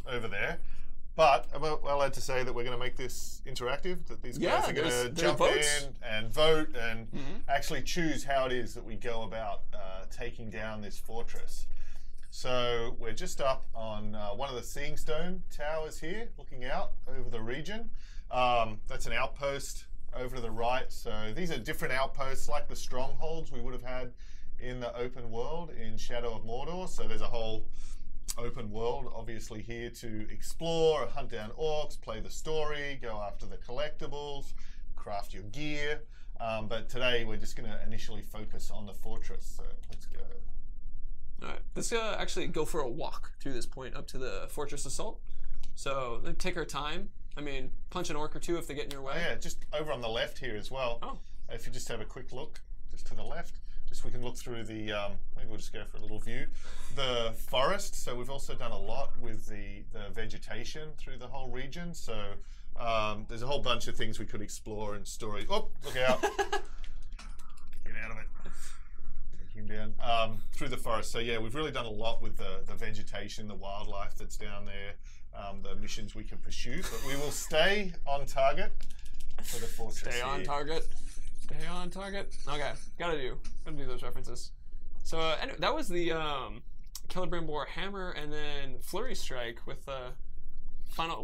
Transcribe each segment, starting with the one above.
over there. But I'm allowed to say that we're going to make this interactive, that these guys are going to jump in and vote and actually choose how it is that we go about taking down this fortress. So we're just up on one of the Seeing Stone towers here, looking out over the region. That's an outpost over to the right. So these are different outposts like the strongholds we would have had in the open world in Shadow of Mordor. So there's a whole open world obviously here to explore, hunt down orcs, play the story, go after the collectibles, craft your gear. But today we're just going to initially focus on the fortress. So let's go. All right, let's actually go for a walk through this point up to the fortress assault. So let's take our time. I mean, punch an orc or two if they get in your way. Oh, yeah, just over on the left here as well. Oh. If you just have a quick look, just to the left, just we can look through the, maybe we'll just go for a little view. The forest, so we've also done a lot with the vegetation through the whole region. So there's a whole bunch of things we could explore and story. Oh, look out. Get out of it. Down through the forest. So yeah, we've really done a lot with the vegetation, the wildlife that's down there, the missions we can pursue, but we will stay on target for the fortress. Stay on target. Stay on target. Okay, gotta do those references. So anyway, that was the Celebrimbor hammer and then Flurry Strike with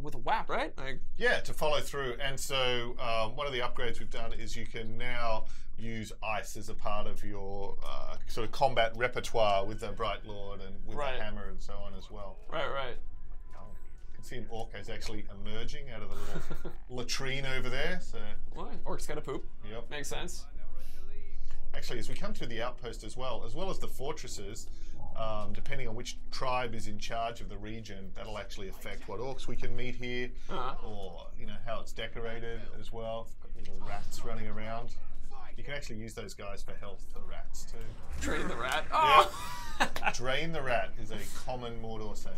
with a WAP, right? Yeah, to follow through. And so one of the upgrades we've done is you can now use ice as a part of your sort of combat repertoire with the Bright Lord and with the hammer and so on as well. Right. You can see an orc is actually emerging out of the little latrine over there. So orc's got to poop. Yep. Makes sense. Actually, as we come to the outpost as well as the fortresses, depending on which tribe is in charge of the region, that'll actually affect what orcs we can meet here, or how it's decorated as well. Got little rats running around. You can actually use those guys for health, the rats too. Drain the rat? Oh! Yeah. Drain the rat is a common Mordor saying.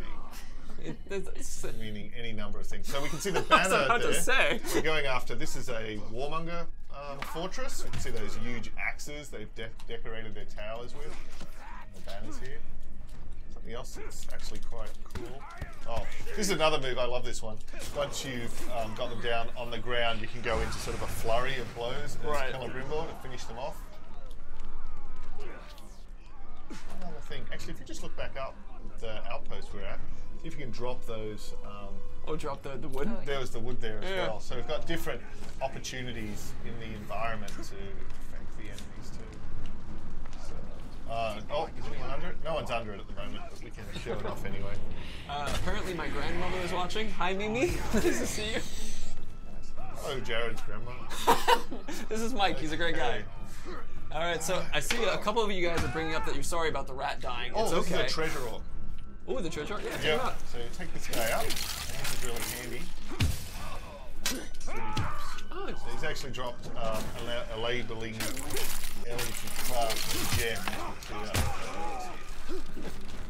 Meaning any number of things. So we can see the banner there. To say. We're going after, this is a warmonger fortress. We can see those huge axes they've decorated their towers with. The banners here. Something else that's actually quite cool. Oh, this is another move. I love this one. Once you've got them down on the ground, you can go into sort of a flurry of blows as Celebrimbor to finish them off. Another thing. Actually, if you just look back up the outpost we're at, see if you can drop those. Drop the wood? There was the wood there as well. So we've got different opportunities in the environment to affect the enemies too. Is anyone under it? No one's under it at the moment, but we can show it off anyway. Apparently my grandmother is watching. Hi, Mimi. Nice to see you. Hello, Jared's grandmother. This is Mike. He's a great guy. All right, so I see a couple of you guys are bringing up that you're sorry about the rat dying. It's this okay. is a treasure orc. Oh, the treasure orc? Yeah, check it out. So take this guy out. This is really handy. So he's actually dropped a labeling gem.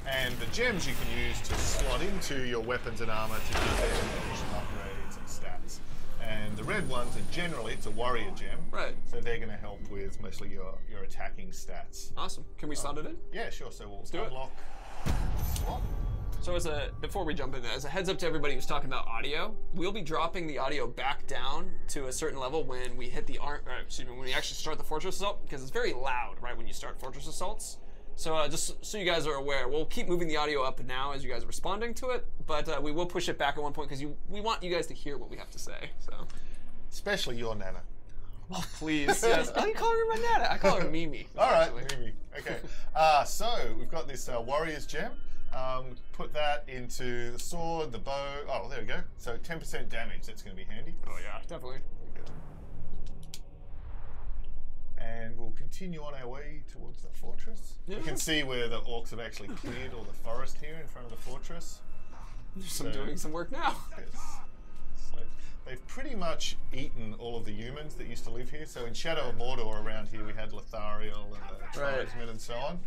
And the gems you can use to slot into your weapons and armor to give them additional upgrades and stats. And the red ones are generally, it's a warrior gem. Right. So they're going to help with mostly your attacking stats. Awesome. Can we slot it in? Yeah, sure. So we'll do unlock slot. So before we jump in there, as a heads up to everybody who's talking about audio, we'll be dropping the audio back down to a certain level when we hit when we actually start the fortress assault, because it's very loud, right, when you start fortress assaults. So just so you guys are aware, we'll keep moving the audio up now as you guys are responding to it, but we will push it back at one point because we want you guys to hear what we have to say. So, especially your Nana. Well, please, yes. I don't call her my Nana. I call her Mimi. All right, Mimi. Okay. So we've got this warrior's gem. Put that into the sword, the bow. Oh, there we go. So 10% damage. That's going to be handy. Oh yeah, definitely. And we'll continue on our way towards the fortress. Yeah. You can see where the orcs have actually cleared all the forest here in front of the fortress. They're doing some work now. Yes. So they've pretty much eaten all of the humans that used to live here. So in Shadow of Mordor around here, we had Lothariel and the tribesmen and so on.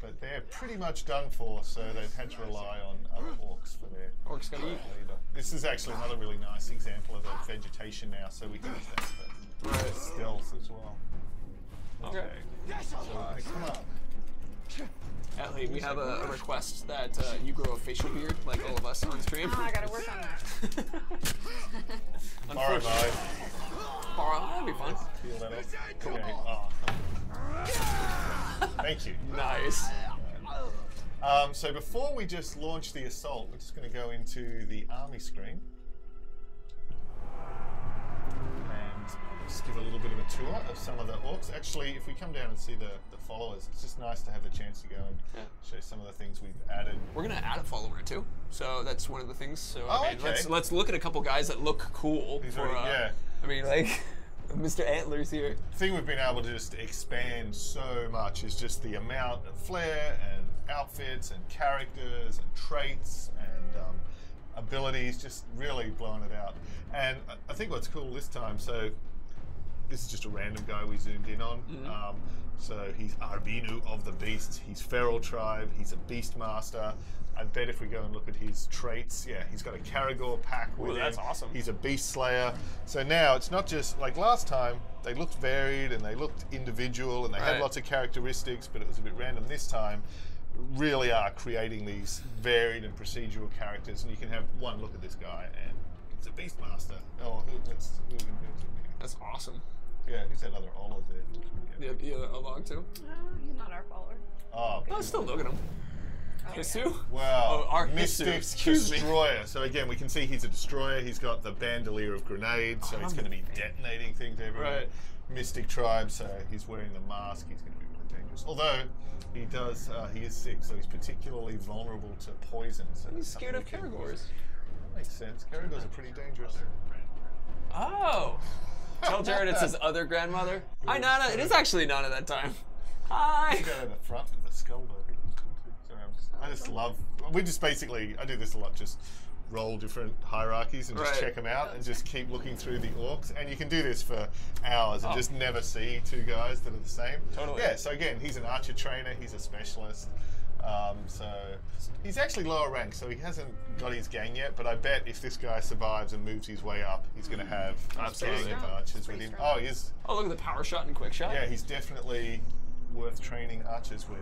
But they're pretty much done for, so they've had to rely on other orcs for their leader. This is actually another really nice example of a vegetation now, so we can use that for stealth as well. Okay. So they come up. Atlee, we have a request that you grow a facial beard like all of us on stream. Oh, I gotta work on that. Alright, bye. Borrow, that'd be fun. Peel that off. Okay. Oh. Thank you. Nice. So before we just launch the assault, we're just going to go into the army screen. And just give a little bit of a tour of some of the orcs. Actually, if we come down and see the followers, it's just nice to have the chance to go and show some of the things we've added. We're going to add a follower too. So that's one of the things. So I mean, okay. let's look at a couple guys that look cool. These For, are, yeah. I mean, like Mr. Antlers here. The thing we've been able to just expand so much is just the amount of flair and outfits and characters and traits and abilities, just really blowing it out. And I think what's cool this time, so this is just a random guy we zoomed in on. So he's Arbinu of the Beasts, he's Feral Tribe, he's a Beast Master. I bet if we go and look at his traits, yeah, he's got a Caragor pack with him. That's awesome. He's a Beast Slayer. So now it's not just, like last time, they looked varied and they looked individual and they had lots of characteristics, but it was a bit random. This time, really are creating these varied and procedural characters, and you can have one look at this guy and it's a Beastmaster. Oh, That's awesome. Yeah, who's that other olive there? Yeah, a log too. He's not our follower. Oh, I still look at him. Hisu? Wow. Oh, our Mystic Hisu, excuse me. Destroyer. So again, we can see he's a destroyer. He's got the bandolier of grenades, so he's going to be detonating things everywhere. Right. Mystic Tribe, so he's wearing the mask. He's going to be really dangerous. Although he does, he is sick, so he's particularly vulnerable to poison. So He's scared of Caragors. That makes sense. Caragors are pretty dangerous. Oh. Tell Jared it's his other grandmother. Hi, Nana. It is actually Nana that time. Hi. Let's go to the front of the skull, though. Sorry, I just love. We just basically, I do this a lot. Just roll different hierarchies and just check them out and just keep looking through the orcs. And you can do this for hours and just never see two guys that are the same. Totally. Yeah. So again, he's an archer trainer. He's a specialist. So he's actually lower rank, so he hasn't got his gang yet. But I bet if this guy survives and moves his way up, he's going to have a gang of archers with him. Oh, he is. Oh, look at the power shot and quick shot. Yeah, he's definitely worth training archers with.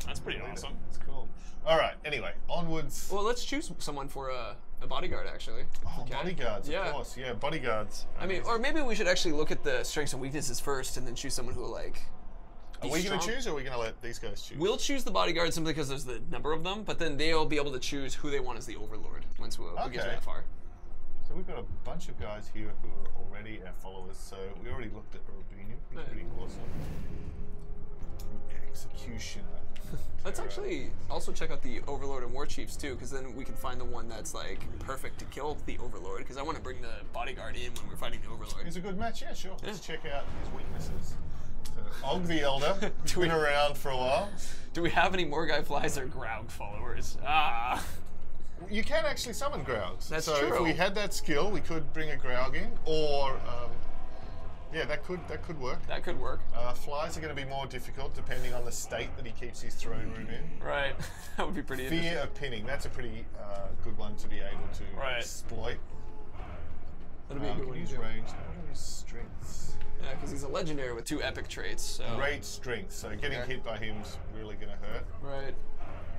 That's pretty awesome. It's cool. All right. Anyway, onwards. Well, let's choose someone for a bodyguard, actually. Oh, bodyguards, of course. Yeah, bodyguards. I mean, or maybe we should actually look at the strengths and weaknesses first, and then choose someone who will like. Are we going to choose, or are we going to let these guys choose? We'll choose the bodyguard simply because there's the number of them, but then they'll be able to choose who they want as the overlord once we get that far. So we've got a bunch of guys here who are already our followers. So we already looked at Urbinu. He's pretty awesome. Executioner. Let's actually also check out the Overlord and War Chiefs too, because then we can find the one that's like perfect to kill the Overlord. Because I want to bring the bodyguard in when we're fighting the Overlord. He's a good match, yeah, sure. Let's check out his weaknesses. So Og the Elder, been around for a while. Do we have any Morgai Flies or Graug followers? Ah. You can actually summon Graugs. That's so true. if we had that skill, we could bring a Graug in, or yeah, that could work. That could work. Flies are going to be more difficult depending on the state that he keeps his throne room in. Right. That would be pretty interesting. Fear of pinning. That's a pretty good one to be able to exploit. That'll be a good one. Use range. What are his strengths? Yeah, because he's a legendary with 2 epic traits. So. Great strength. So getting hit by him's really going to hurt. Right.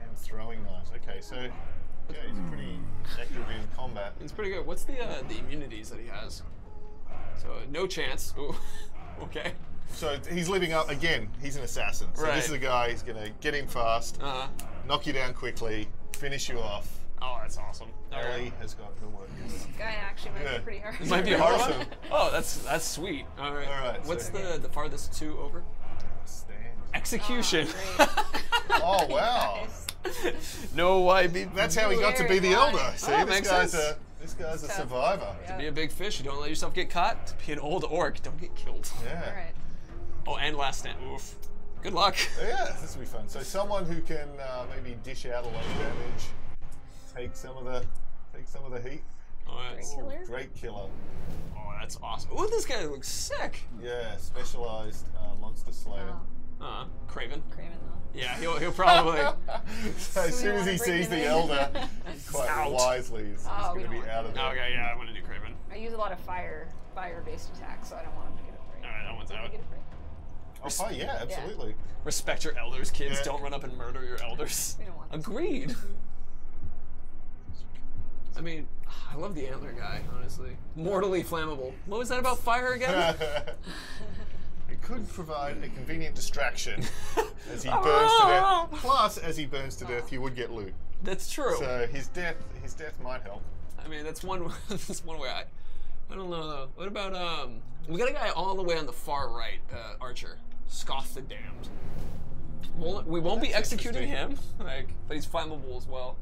And throwing knives. Okay, so yeah, he's pretty active in combat. He's pretty good. What's the immunities that he has? So no chance. Ooh. Okay. So he's living up again. He's an assassin. So this is a guy. He's gonna get in fast, knock you down quickly, finish you off. Oh, that's awesome. Ellie has got her work. This guy actually might be pretty hard. It might be a hard one. Oh, that's sweet. All right. All right. What's the farthest 2 over? Stand. Execution. Oh wow. No YB. That's how he got to be the elder. See, this guy's a survivor. To be a big fish, you don't let yourself get caught. To be an old orc, don't get killed. Yeah. All right. Oh, and last stand. Oof. Good luck. Yeah, this will be fun. So someone who can maybe dish out a lot of damage, take some of the heat. Oh, Great killer. Oh, that's awesome. Oh, this guy looks sick. Yeah, specialized monster slayer. Craven. Craven though. Yeah, he'll probably. So as soon as he sees the elder, quite wisely, he's going to be out of there. Okay, yeah, I want to do Craven. I use a lot of fire-based attacks, so I don't want him to get afraid. All right, that one's out. Get afraid. Oh, fine, yeah, absolutely. Respect your elders, kids. Yeah. Don't run up and murder your elders. We don't want Agreed. I mean, I love the antler guy, honestly. Mortally flammable. What was that about fire again? It could provide a convenient distraction as he burns to death. Plus, as he burns to death, you would get loot. That's true. So his death might help. I mean, that's one. That's one way. I don't know though. What about we got a guy all the way on the far right, Archer, Scoff the Damned. We won't be executing him, like, but he's flammable as well.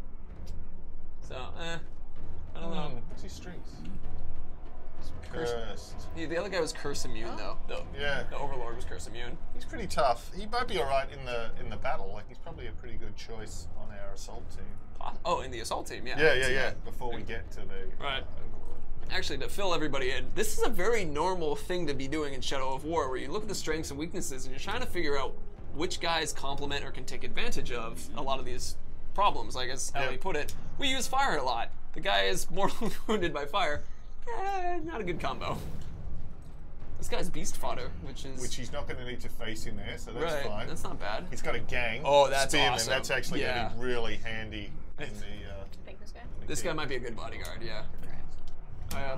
So, I don't know. What's his strengths? Cursed. Yeah, the other guy was curse immune though. The overlord was curse immune. He's pretty tough. He might be all right in the battle. Like, he's probably a pretty good choice on our assault team. Oh, in the assault team, yeah. Yeah. Before we get to the right. overlord. Actually, to fill everybody in, this is a very normal thing to be doing in Shadow of War, where you look at the strengths and weaknesses, and you're trying to figure out which guys complement or can take advantage of a lot of these problems. Like as Ellie put it, we use fire a lot. The guy is mortally wounded by fire. Not a good combo. This guy's beast fodder, which he's not going to need to face in there, so that's fine. That's not bad. He's got a gang. Oh, that's spearman. awesome. That's actually going to be really handy in the. Think this guy? This guy might be a good bodyguard, yeah.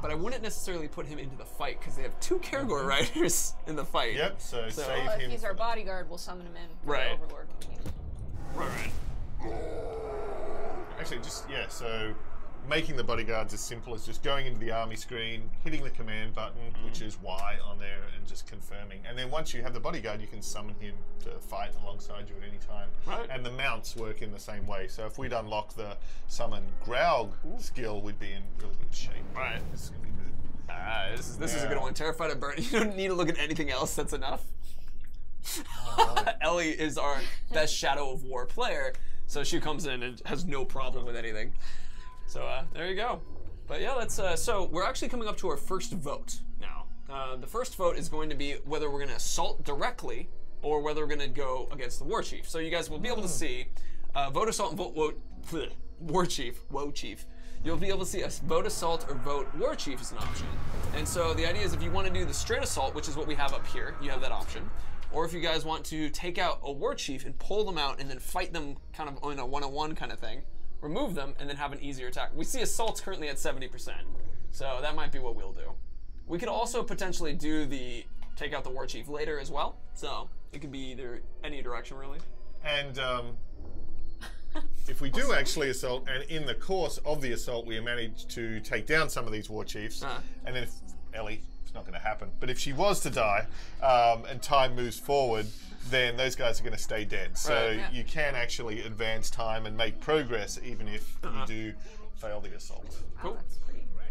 But I wouldn't necessarily put him into the fight because they have 2 Karagor riders in the fight. Yep. So save Well, him. if he's our bodyguard, we'll summon him in. For Right. the Overlord when we need him. Right. Actually, so making the bodyguards as simple as just going into the army screen, hitting the command button, which is Y on there, and just confirming. And then once you have the bodyguard, you can summon him to fight alongside you at any time. Right. And the mounts work in the same way. So if we'd unlock the summon Graug skill, we'd be in really good shape. Right. This is going to be good. This is a good one. Terrified of burn. You don't need to look at anything else. That's enough. Ellie is our best Shadow of War player, so she comes in and has no problem with anything. So there you go. But yeah, let's. So we're actually coming up to our first vote now. The first vote is going to be whether we're going to assault directly or whether we're going to go against the war chief. So you guys will be able to see vote assault and vote war chief. Woe chief. You'll be able to see a vote assault or vote war chief as an option. And so the idea is if you want to do the straight assault, which is what we have up here, you have that option. Or if you guys want to take out a war chief and pull them out and then fight them kind of on a one-on-one kind of thing, remove them, and then have an easier attack. We see assaults currently at 70%, so that might be what we'll do. We could also potentially do the take out the war chief later as well, so it could be either any direction really. And if we do actually assault, and in the course of the assault we manage to take down some of these war chiefs, and then if Ellie, it's not going to happen, but if she was to die and time moves forward, then those guys are going to stay dead. So you can actually advance time and make progress even if you do fail the assault. Cool.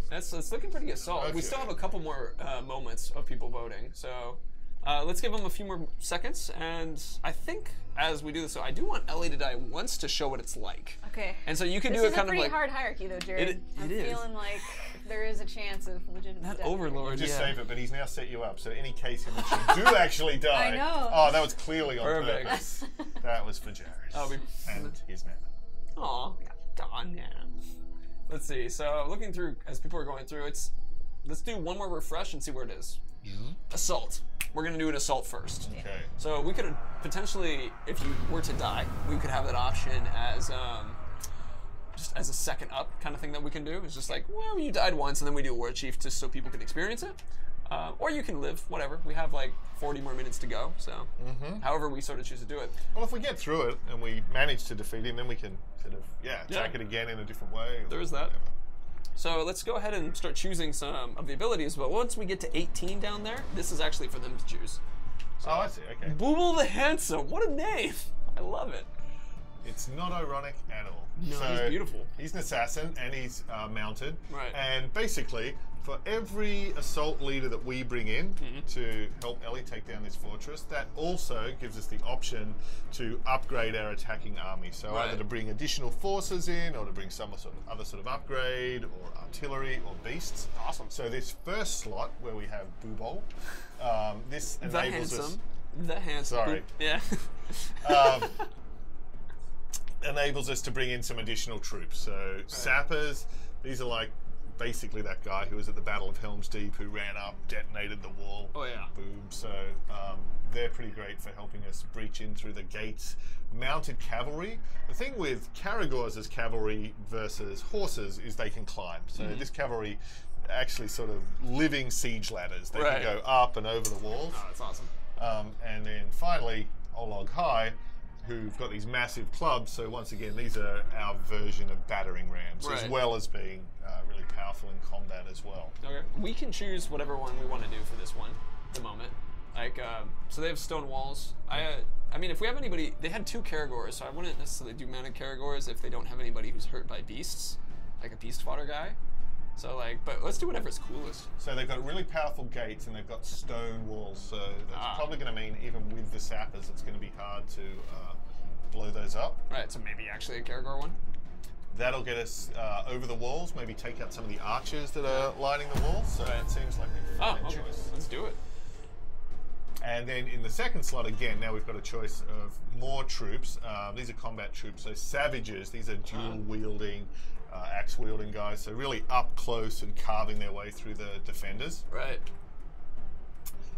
That's It's looking pretty assault. We still have a couple more moments of people voting, so let's give them a few more seconds. And I think as we do this, so I do want Ellie to die once to show what it's like. Okay. And so you can do it kind of like. This is a pretty hard hierarchy, though, Jared. I'm feeling like there is a chance of legitimate death. Overlord, Just save it, but he's now set you up. So any case in which you do actually die. I know. Oh, that was clearly on Perfect. purpose. That was for Jared. And his nana. Aw, darn yeah. Let's see. So looking through as people are going through, let's do one more refresh and see where it is. Assault. We're gonna do an assault first. Okay. So we could potentially, if you were to die, we could have that option as just as a second up kind of thing that we can do. It's just like, well, you died once, and then we do a war chief just so people can experience it. Or you can live, whatever. We have like 40 more minutes to go, so however we sort of choose to do it. Well, if we get through it and we manage to defeat him, then we can sort of attack it again in a different way. There is that. So let's go ahead and start choosing some of the abilities, but once we get to 18 down there, this is actually for them to choose. So, I see, okay. Booble the Handsome, what a name! I love it. It's not ironic at all. No, so he's beautiful. He's an assassin and he's mounted. Right. And basically, for every assault leader that we bring in to help Ellie take down this fortress, that also gives us the option to upgrade our attacking army. So either to bring additional forces in, or to bring some other sort of upgrade, or artillery, or beasts. Awesome. So this first slot where we have Boobol, this The enables us. Handsome. The Handsome. Sorry. Yeah. Enables us to bring in some additional troops. So sappers, these are like basically that guy who was at the Battle of Helm's Deep, who ran up, detonated the wall. Oh yeah. Boom. So they're pretty great for helping us breach in through the gates. Mounted cavalry. The thing with Caragors as cavalry versus horses is they can climb. So this cavalry actually sort of living siege ladders. They can go up and over the walls. Oh, that's awesome. And then finally, Olog High, who've got these massive clubs. So once again, these are our version of battering rams, as well as being really powerful in combat as well. Okay. We can choose whatever one we want to do for this one at the moment. Like, so they have stone walls. I mean, if we have anybody, they had 2 Caragors, so I wouldn't necessarily do mounted Caragors if they don't have anybody who's hurt by beasts, like a beast fodder guy. So like, but let's do whatever's coolest. So they've got really powerful gates and they've got stone walls. So that's probably going to mean even with the sappers, it's going to be hard to blow those up. Right. So maybe actually a Caragor one. That'll get us over the walls. Maybe take out some of the archers that are lining the walls. So it seems like a fine choice. Let's do it. And then in the second slot, again, now we've got a choice of more troops. These are combat troops. So savages. These are dual-wielding, axe-wielding guys. So really up close and carving their way through the defenders. Right.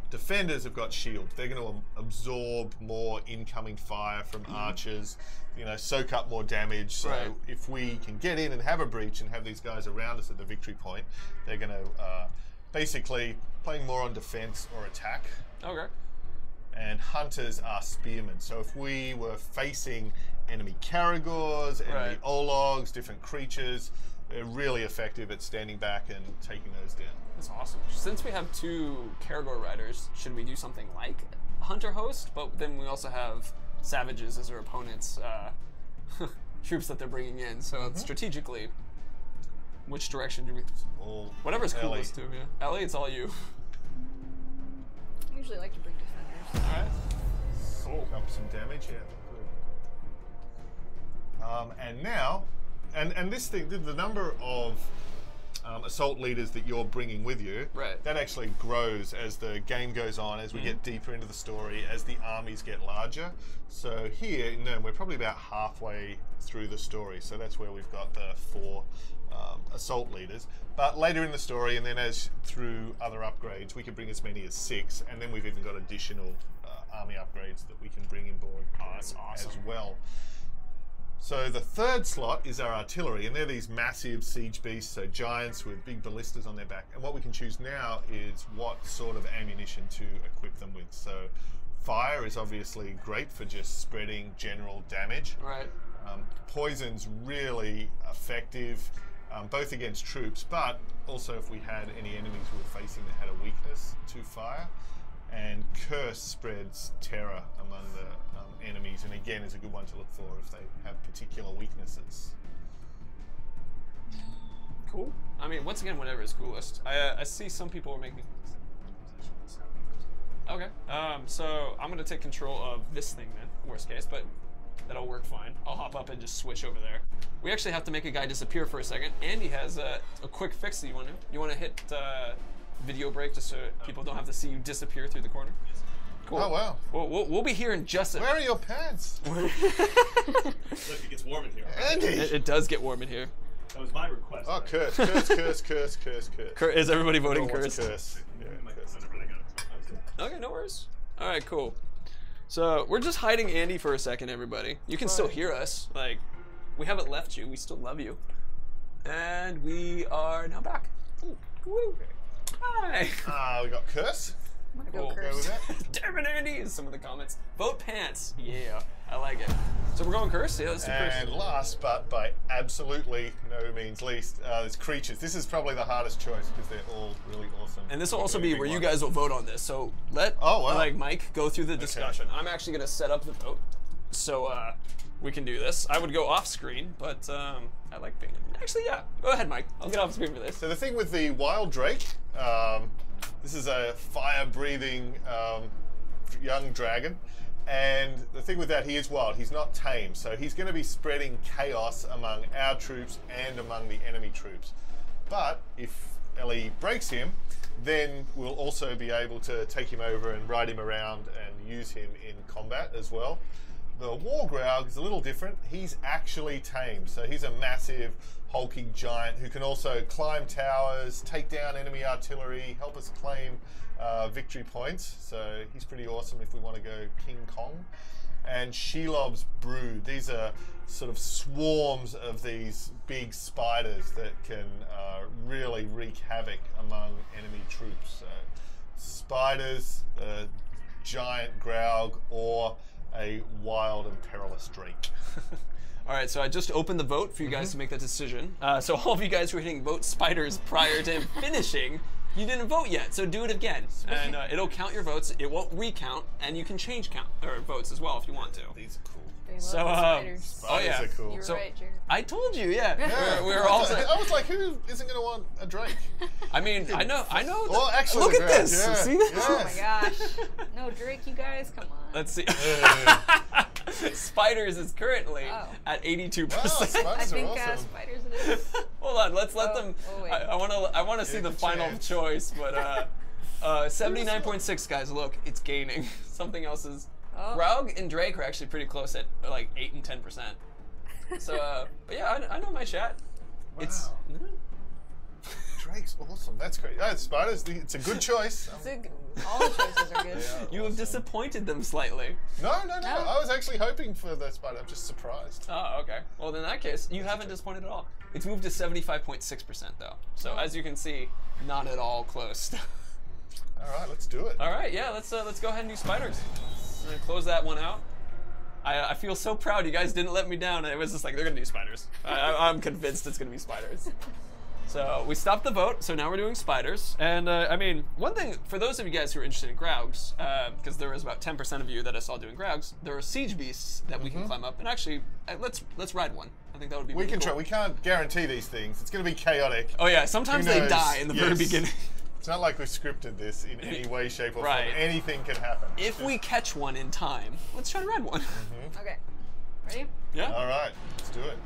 Defenders have got shields. They're going to absorb more incoming fire from archers, you know, soak up more damage. So if we can get in and have a breach and have these guys around us at the victory point, they're going to basically playing more on defense or attack. Okay. And hunters are spearmen. So if we were facing enemy Caragors, enemy Ologs, different creatures, they're really effective at standing back and taking those down. That's awesome. Since we have 2 Caragor riders, should we do something like Hunter Host? But then we also have savages as our opponents' troops that they're bringing in. So strategically, which direction do we? Whatever's coolest to me. Ellie, it's all you. I usually like to bring defenders. All right. Cool. Up some damage, good. And now, and this thing, the number of assault leaders that you're bringing with you, that actually grows as the game goes on, as we get deeper into the story, as the armies get larger. So here, we're probably about halfway through the story. So that's where we've got the 4 assault leaders. But later in the story, and then as through other upgrades, we can bring as many as 6, and then we've even got additional army upgrades that we can bring in board that's awesome. as well. So the third slot is our artillery, and they're these massive siege beasts, so giants with big ballistas on their back. And what we can choose now is what sort of ammunition to equip them with. So fire is obviously great for just spreading general damage. Right. Poison's really effective, both against troops, but also if we had any enemies we were facing that had a weakness to fire. And curse spreads terror among the enemies, and again is a good one to look for if they have particular weaknesses. Cool. I mean, once again, whatever is coolest. I see some people are making. Okay. So I'm gonna take control of this thing then, worst case, but that'll work fine. I'll hop up and just switch over there. We actually have to make a guy disappear for a second. Andy has a quick fix that you want to. You want to hit video break just so people don't have to see you disappear through the corner. Cool. Oh wow. We'll be here in just a. Where are your pants? Look, it gets warm in here. Andy. It does get warm in here. That was my request. Oh, curse. Is everybody voting curse? Curse. Yeah, curse. Okay, no worries. All right, cool. So we're just hiding Andy for a second, everybody. You can still hear us. Like, we haven't left you. We still love you. And we are now back. Ooh, woo. Hi. We got curse. I'm gonna Cool. go curse. Damn it, Andy! Is some of the comments. Vote pants. Yeah, I like it. So we're going curse? Yeah, let's do curse. And last, but by absolutely no means least, is creatures. This is probably the hardest choice because they're all really awesome. And this will also be where you guys will vote on this. So let Mike go through the discussion. I'm actually going to set up the vote so we can do this. I would go off screen, but I like being. Actually, yeah. Go ahead, Mike. I'll get off screen for this. So the thing with the wild drake, this is a fire-breathing young dragon. And the thing with that, he is wild. He's not tame. So he's going to be spreading chaos among our troops and among the enemy troops. But if Ellie breaks him, then we'll also be able to take him over and ride him around and use him in combat as well. the war Graug is a little different. He's actually tamed, so he's a massive, hulking giant who can also climb towers, take down enemy artillery, help us claim victory points. So he's pretty awesome if we want to go King Kong. And Shelob's brood. These are sort of swarms of these big spiders that can really wreak havoc among enemy troops. So spiders, giant Graug, or a wild and perilous Drake. All right, so I just opened the vote for you guys to make that decision. So all of you guys who were hitting vote spiders prior to him finishing, you didn't vote yet, so do it again. And it'll count your votes. It won't recount, and you can change votes as well if you want to. These are cool. They love the spiders. Spiders are cool. You're right, Jared. I told you, yeah. We were all. I was like, who isn't going to want a Drake? I mean, I know. Well, actually, look at this. Yeah. See this? Oh my gosh. No Drake, you guys, come on. Let's see. Spiders is currently at 82%. Wow, spiders I think are awesome. spiders it is. Hold on, let's let them. wait. I want to see the final chance. choice, but 79.6 guys. Look, it's gaining. Something else is. Graug and Drake are actually pretty close at like 8 and 10%. So, but yeah, I know my chat. Wow. It's. Drake's awesome. That's great. Spiders, it's a good choice. All the choices are good. You have disappointed them slightly. No. I was actually hoping for the spider. I'm just surprised. Oh, okay. Well, in that case, you haven't disappointed at all. It's moved to 75.6% though. So as you can see, not at all close. All right, let's do it. All right, yeah, let's go ahead and do spiders. I'm gonna close that one out. I feel so proud. You guys didn't let me down. It was just like, they're gonna do spiders. I'm convinced it's gonna be spiders. So we stopped the vote, so now we're doing spiders. And I mean, one thing, for those of you guys who are interested in Graugs, because there was about 10% of you that I saw doing Graugs, there are siege beasts that we can climb up. And actually, let's ride one. I think that would be really cool. We can't guarantee these things. It's going to be chaotic. Oh yeah, sometimes they die in the very beginning. It's not like we scripted this in any way, shape, or form. Anything can happen. If we catch one in time, let's try to ride one. Okay. Ready? Yeah. All right, let's do it.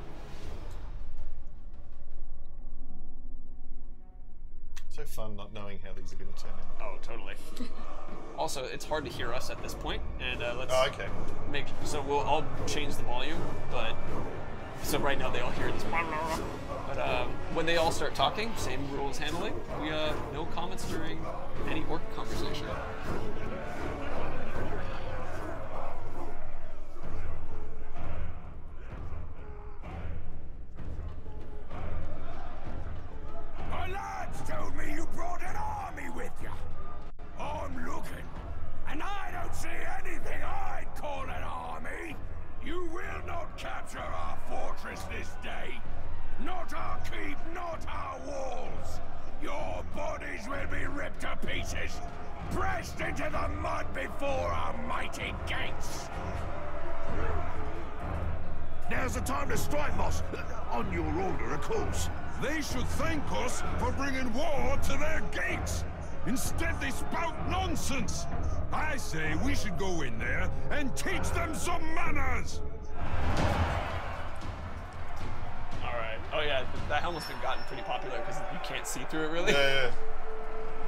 So fun not knowing how these are going to turn out. Oh, totally. Also, it's hard to hear us at this point, and let's okay. So I'll change the volume, but so right now they all hear this. But when they all start talking, same rules handling. We no comments during any orc conversation. My lads told me you brought an army with you. I'm looking, and I don't see anything I'd call an army. You will not capture our fortress this day. Not our keep, not our walls. Your bodies will be ripped to pieces, pressed into the mud before our mighty gates. Now's the time to strike, boss. On your order, of course. They should thank us for bringing war to their gates. Instead, they spout nonsense. I say we should go in there and teach them some manners. Oh yeah, that helmet's been gotten pretty popular because you can't see through it really. Yeah.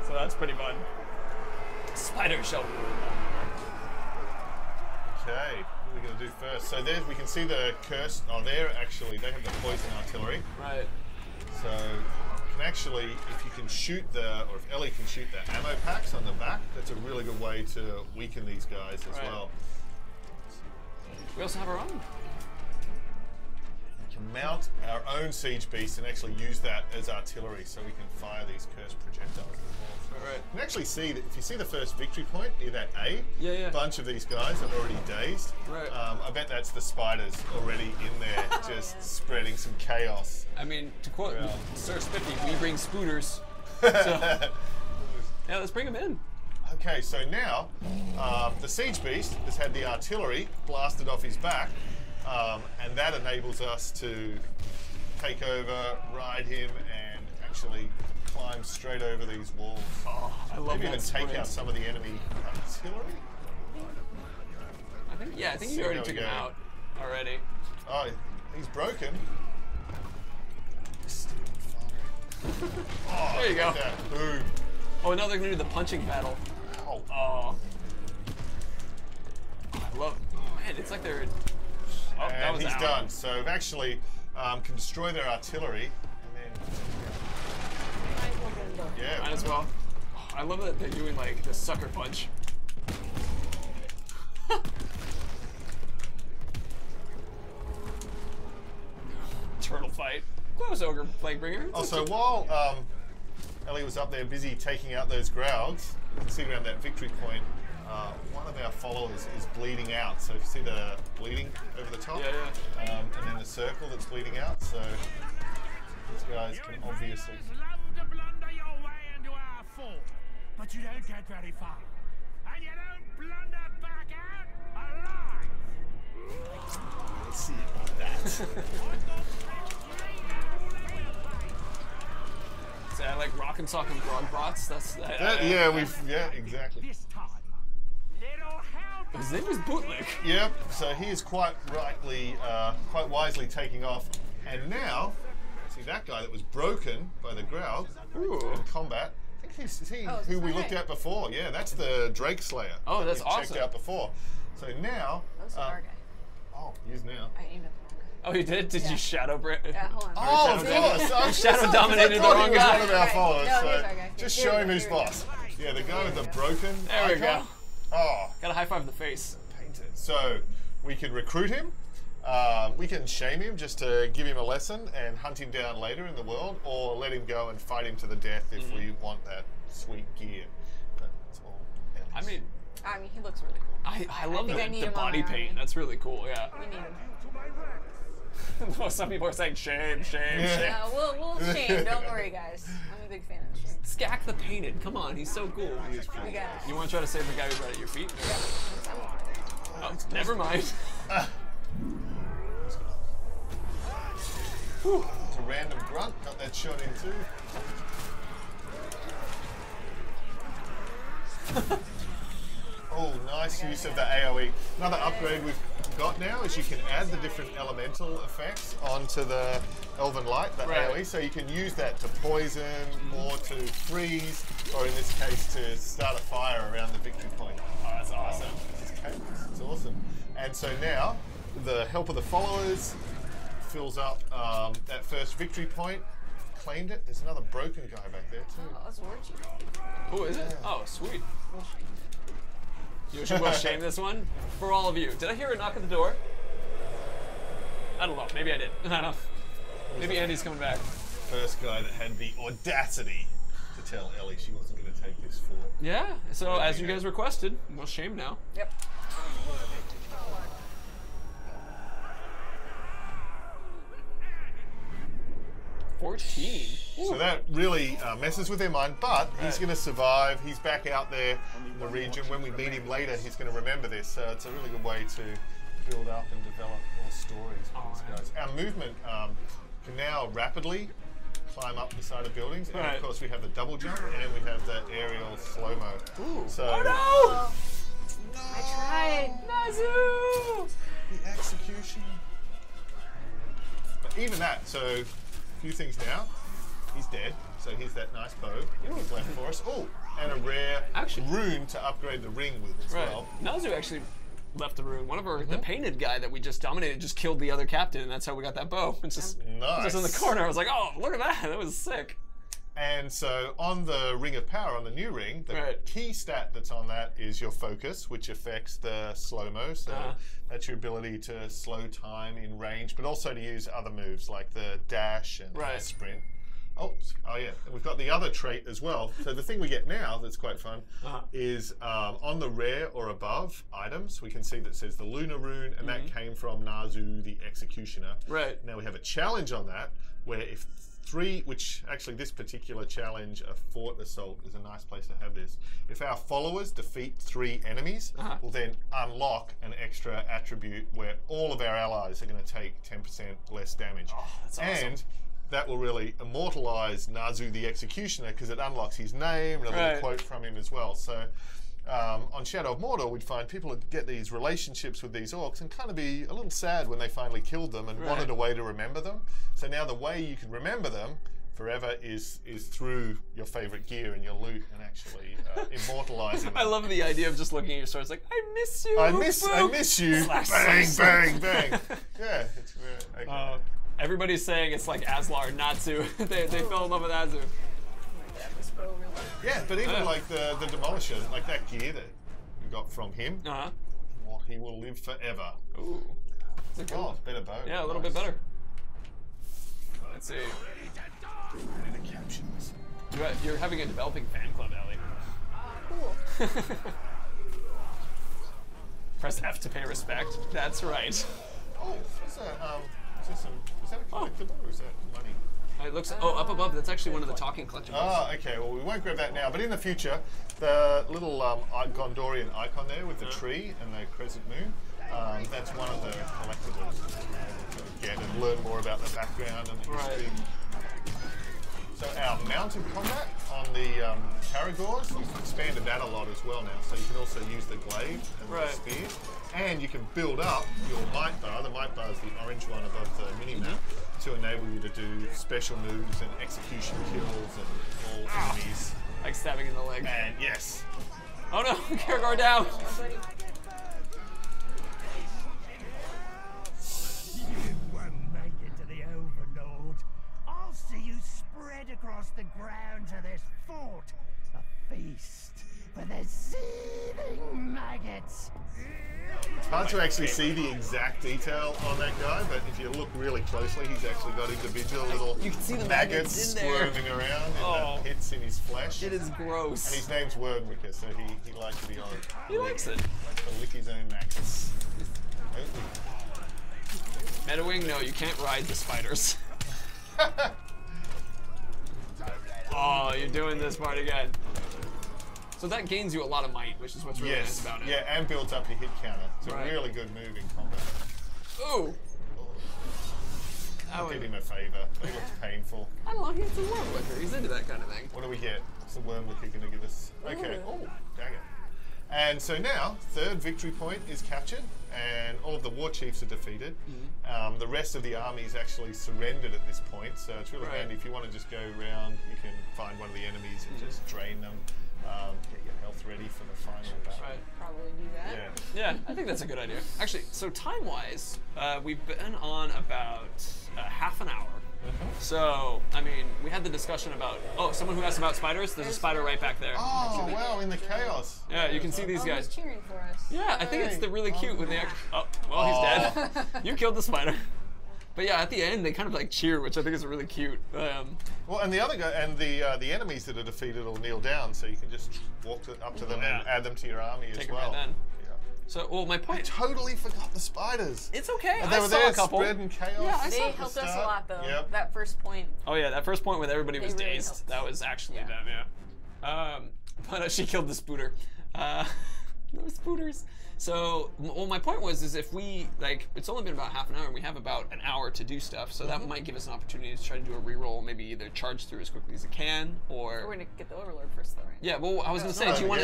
So that's pretty fun. Spider shell. Okay, what are we going to do first? So there we can see the curse. Oh, there actually, they have the poison artillery. Right. So you can actually, if you can shoot or if Ellie can shoot the ammo packs on the back, that's a really good way to weaken these guys as well. We also have our own. We can mount our own siege beast and actually use that as artillery so we can fire these cursed projectiles as well. Right. You can actually see that if you see the first victory point near that A, a bunch of these guys are already dazed. Right. I bet that's the spiders already in there just spreading some chaos. I mean, to quote Sir Spiffy, we bring spooters. So, yeah, let's bring them in. Okay, so now the siege beast has had the artillery blasted off his back, and that enables us to take over, ride him, and actually climb straight over these walls. Oh, I love maybe that even sprint. take out some of the enemy artillery. I think you already took him out already. Oh, he's broken. Oh, there you go. Boom. Oh, now they're gonna do the punching battle. Oh. Oh. I love. Man, It's like they're... Oh, that And was he's out. done. So we've actually can destroy their artillery. And then, yeah. Might as well. Oh, I love that they're doing like the sucker punch. Turtle fight. Close, Ogre Plaguebringer. Also, while Ellie was up there busy taking out those Growls, you can see around that victory point, one of our followers is bleeding out. So if you see the bleeding over the top, Yeah. and then the circle that's bleeding out, so these guys can obviously... love to blunder your way into our fort, but you don't get very far. And you don't blunder back out alive. Let's see about that. So I like rock and sock and grog bots. That's Yeah, exactly. This time, little help. His name is Bootlick. Yep. So he is quite wisely taking off, and now see that guy that was broken by the Growl in combat. I think he's who we looked at before. Yeah, that's the Drake Slayer. Oh, that's we awesome. Checked out before. So now. That was our guy. Oh, he is now. I aimed at the wrong guy. Oh, you did? Did you shadow Brett? Yeah, hold on. Oh, of course. Shadow dominated the wrong He was guy. one of our followers. No, So he's our guy. just Here show we him go, who's here we go. boss. Yeah, the guy with the broken. There we icon. go. Oh, Got a high five in the face. painted. So we can recruit him. We can shame him just to give him a lesson and hunt him down later in the world, or let him go and fight him to the death if we want that sweet gear. But it's all I mean, he looks really cool. I love think I need the him on body my paint. army. That's really cool, yeah. We need him. Well, some people are saying shame, shame, Yeah. shame. We'll shame. Don't worry, guys. I'm a big fan of shame. Skack the Painted. Come on, he's so cool. We got it. You want to try to save the guy who's right at your feet? Oh, never mind. Whew. It's a random grunt. Got that shot in too. Oh, nice use of the AoE. Another upgrade we've got now is you can add the different elemental effects onto the Elven Light, the AoE, so you can use that to poison or to freeze, or in this case to start a fire around the victory point. Oh, that's awesome. It's awesome. And so now, the help of the followers fills up that first victory point. Claimed it. There's another broken guy back there too. Oh, that's Warchi. Oh, is it? Oh, sweet. You should well shame this one for all of you. Did I hear a knock at the door? I don't know. Maybe I did. I don't know. Maybe Andy's coming back. First guy that had the audacity to tell Ellie she wasn't going to take this for. Yeah. So as you guys requested, we'll shame now. Yep. 14. So that really messes with their mind, but he's going to survive. He's back out there in the region. When we meet him later, he's going to remember this. So it's a really good way to build up and develop more stories with these guys. Our movement can now rapidly climb up the side of buildings, and of course we have the double jump and we have the aerial slow-mo. So, Oh I tried. no! Nazu! the execution. But even that, so a few things now. He's dead, so here's that nice bow he's left for us. Oh, and a rare rune to upgrade the ring with as well. Nazu actually left the room. One of our, the painted guy that we just dominated, just killed the other captain, and that's how we got that bow. It's just, just in the corner. I was like, oh, look at that. That was sick. And so on the Ring of Power, on the new ring, the key stat that's on that is your focus, which affects the slow-mo. So that's your ability to slow time in range, but also to use other moves like the dash and the sprint. Oh yeah, and we've got the other trait as well. So the thing we get now that's quite fun is on the rare or above items, we can see that says the Lunar Rune, and that came from Nazu the Executioner. Right. Now we have a challenge on that, where if which actually this particular challenge, a fort assault, is a nice place to have this. If our followers defeat 3 enemies, we'll then unlock an extra attribute where all of our allies are going to take 10% less damage. Oh, that's awesome. And that will really immortalize Nazu the Executioner because it unlocks his name and a little quote from him as well. So on Shadow of Mordor, we'd find people would get these relationships with these orcs and kind of be a little sad when they finally killed them and wanted a way to remember them. So now the way you can remember them forever is through your favorite gear and your loot and actually immortalizing them. I love the idea of just looking at your sword. It's like, I miss you. I miss you. Slash, bang, slash, bang, bang. Yeah, it's very. Okay. Everybody's saying it's like Aslar, Natsu. they fell in love with Azu. Yeah, but even like the Demolisher, like that gear that you got from him, well, he will live forever. Ooh. It's a Oh, better bow. Yeah, a little bit better. Let's see. Ready to capture this. You're having a developing fan club, Ellie. Cool. Press F to pay respect. That's right. Oh, is that a collectible or is that money? It looks, up above, that's actually one of the talking collectibles. Oh, okay, well we won't grab that now, but in the future, the little Gondorian icon there with the tree and the crescent moon, that's one of the collectibles to get and learn more about the background and the history. So our mounted combat on the Caragors, we've expanded that a lot as well now, so you can also use the glaive and the spear, and you can build up your might bar. The might bar is the orange one above the mini-map, to enable you to do special moves and execution kills and all enemies. Like stabbing in the leg. And yes. Oh no, Caragor down! You won't make it to the Overlord. I'll see you spread across the ground to this fort. A feast for the seething maggots. It's hard to actually see the exact detail on that guy, but if you look really closely, he's actually got individual little you can see the maggots in there. squirming around in the pits in his flesh. It is gross. And his name's Wordwicker, so he likes to be on. He likes it. To lick his own maggots. Metawing, no, you can't ride the spiders. Oh, you're doing this part again. So that gains you a lot of might, which is what's really nice about it. Yeah, and builds up your hit counter. It's a really good move in combat. Ooh! I'll give him a favour. He looks painful. I don't know, he's a Wormwicker. He's into that kind of thing. What do we get? What's the Wormwicker going to give us? Okay. Oh, dagger. And so now, third victory point is captured, and all of the war chiefs are defeated. The rest of the army is actually surrendered at this point, so it's really handy. If you want to just go around, you can find one of the enemies and just drain them. Get your health ready for the final battle. Probably do that. Yeah, I think that's a good idea. Actually, so time-wise, we've been on about half an hour. So, I mean, we had the discussion about, someone who asked about spiders, there's a spider right back there. Oh, wow, in the chaos. Yeah, you can see these guys. He's cheering for us. Yeah, I think it's really cute when they actually, he's dead. You killed the spider. But yeah, at the end, they kind of like cheer, which I think is really cute. Well, and the other guy, and the enemies that are defeated will kneel down, so you can just walk up to them and add them to your army as well. Right then. So, well, my point. I totally forgot the spiders. It's okay. And they were there spreading chaos. Yeah, they helped us a lot though. Yep. That first point. Oh yeah, that first point when everybody was really dazed. helped. That was actually them. Yeah. But she killed the spooter. No spooters. So, well, my point was, if we, it's only been about half an hour, and we have about an hour to do stuff, so that might give us an opportunity to try to do a reroll, maybe either charge through as quickly as it can, or... We're gonna get the Overlord first, though, right? Yeah, well, I was gonna say, do you want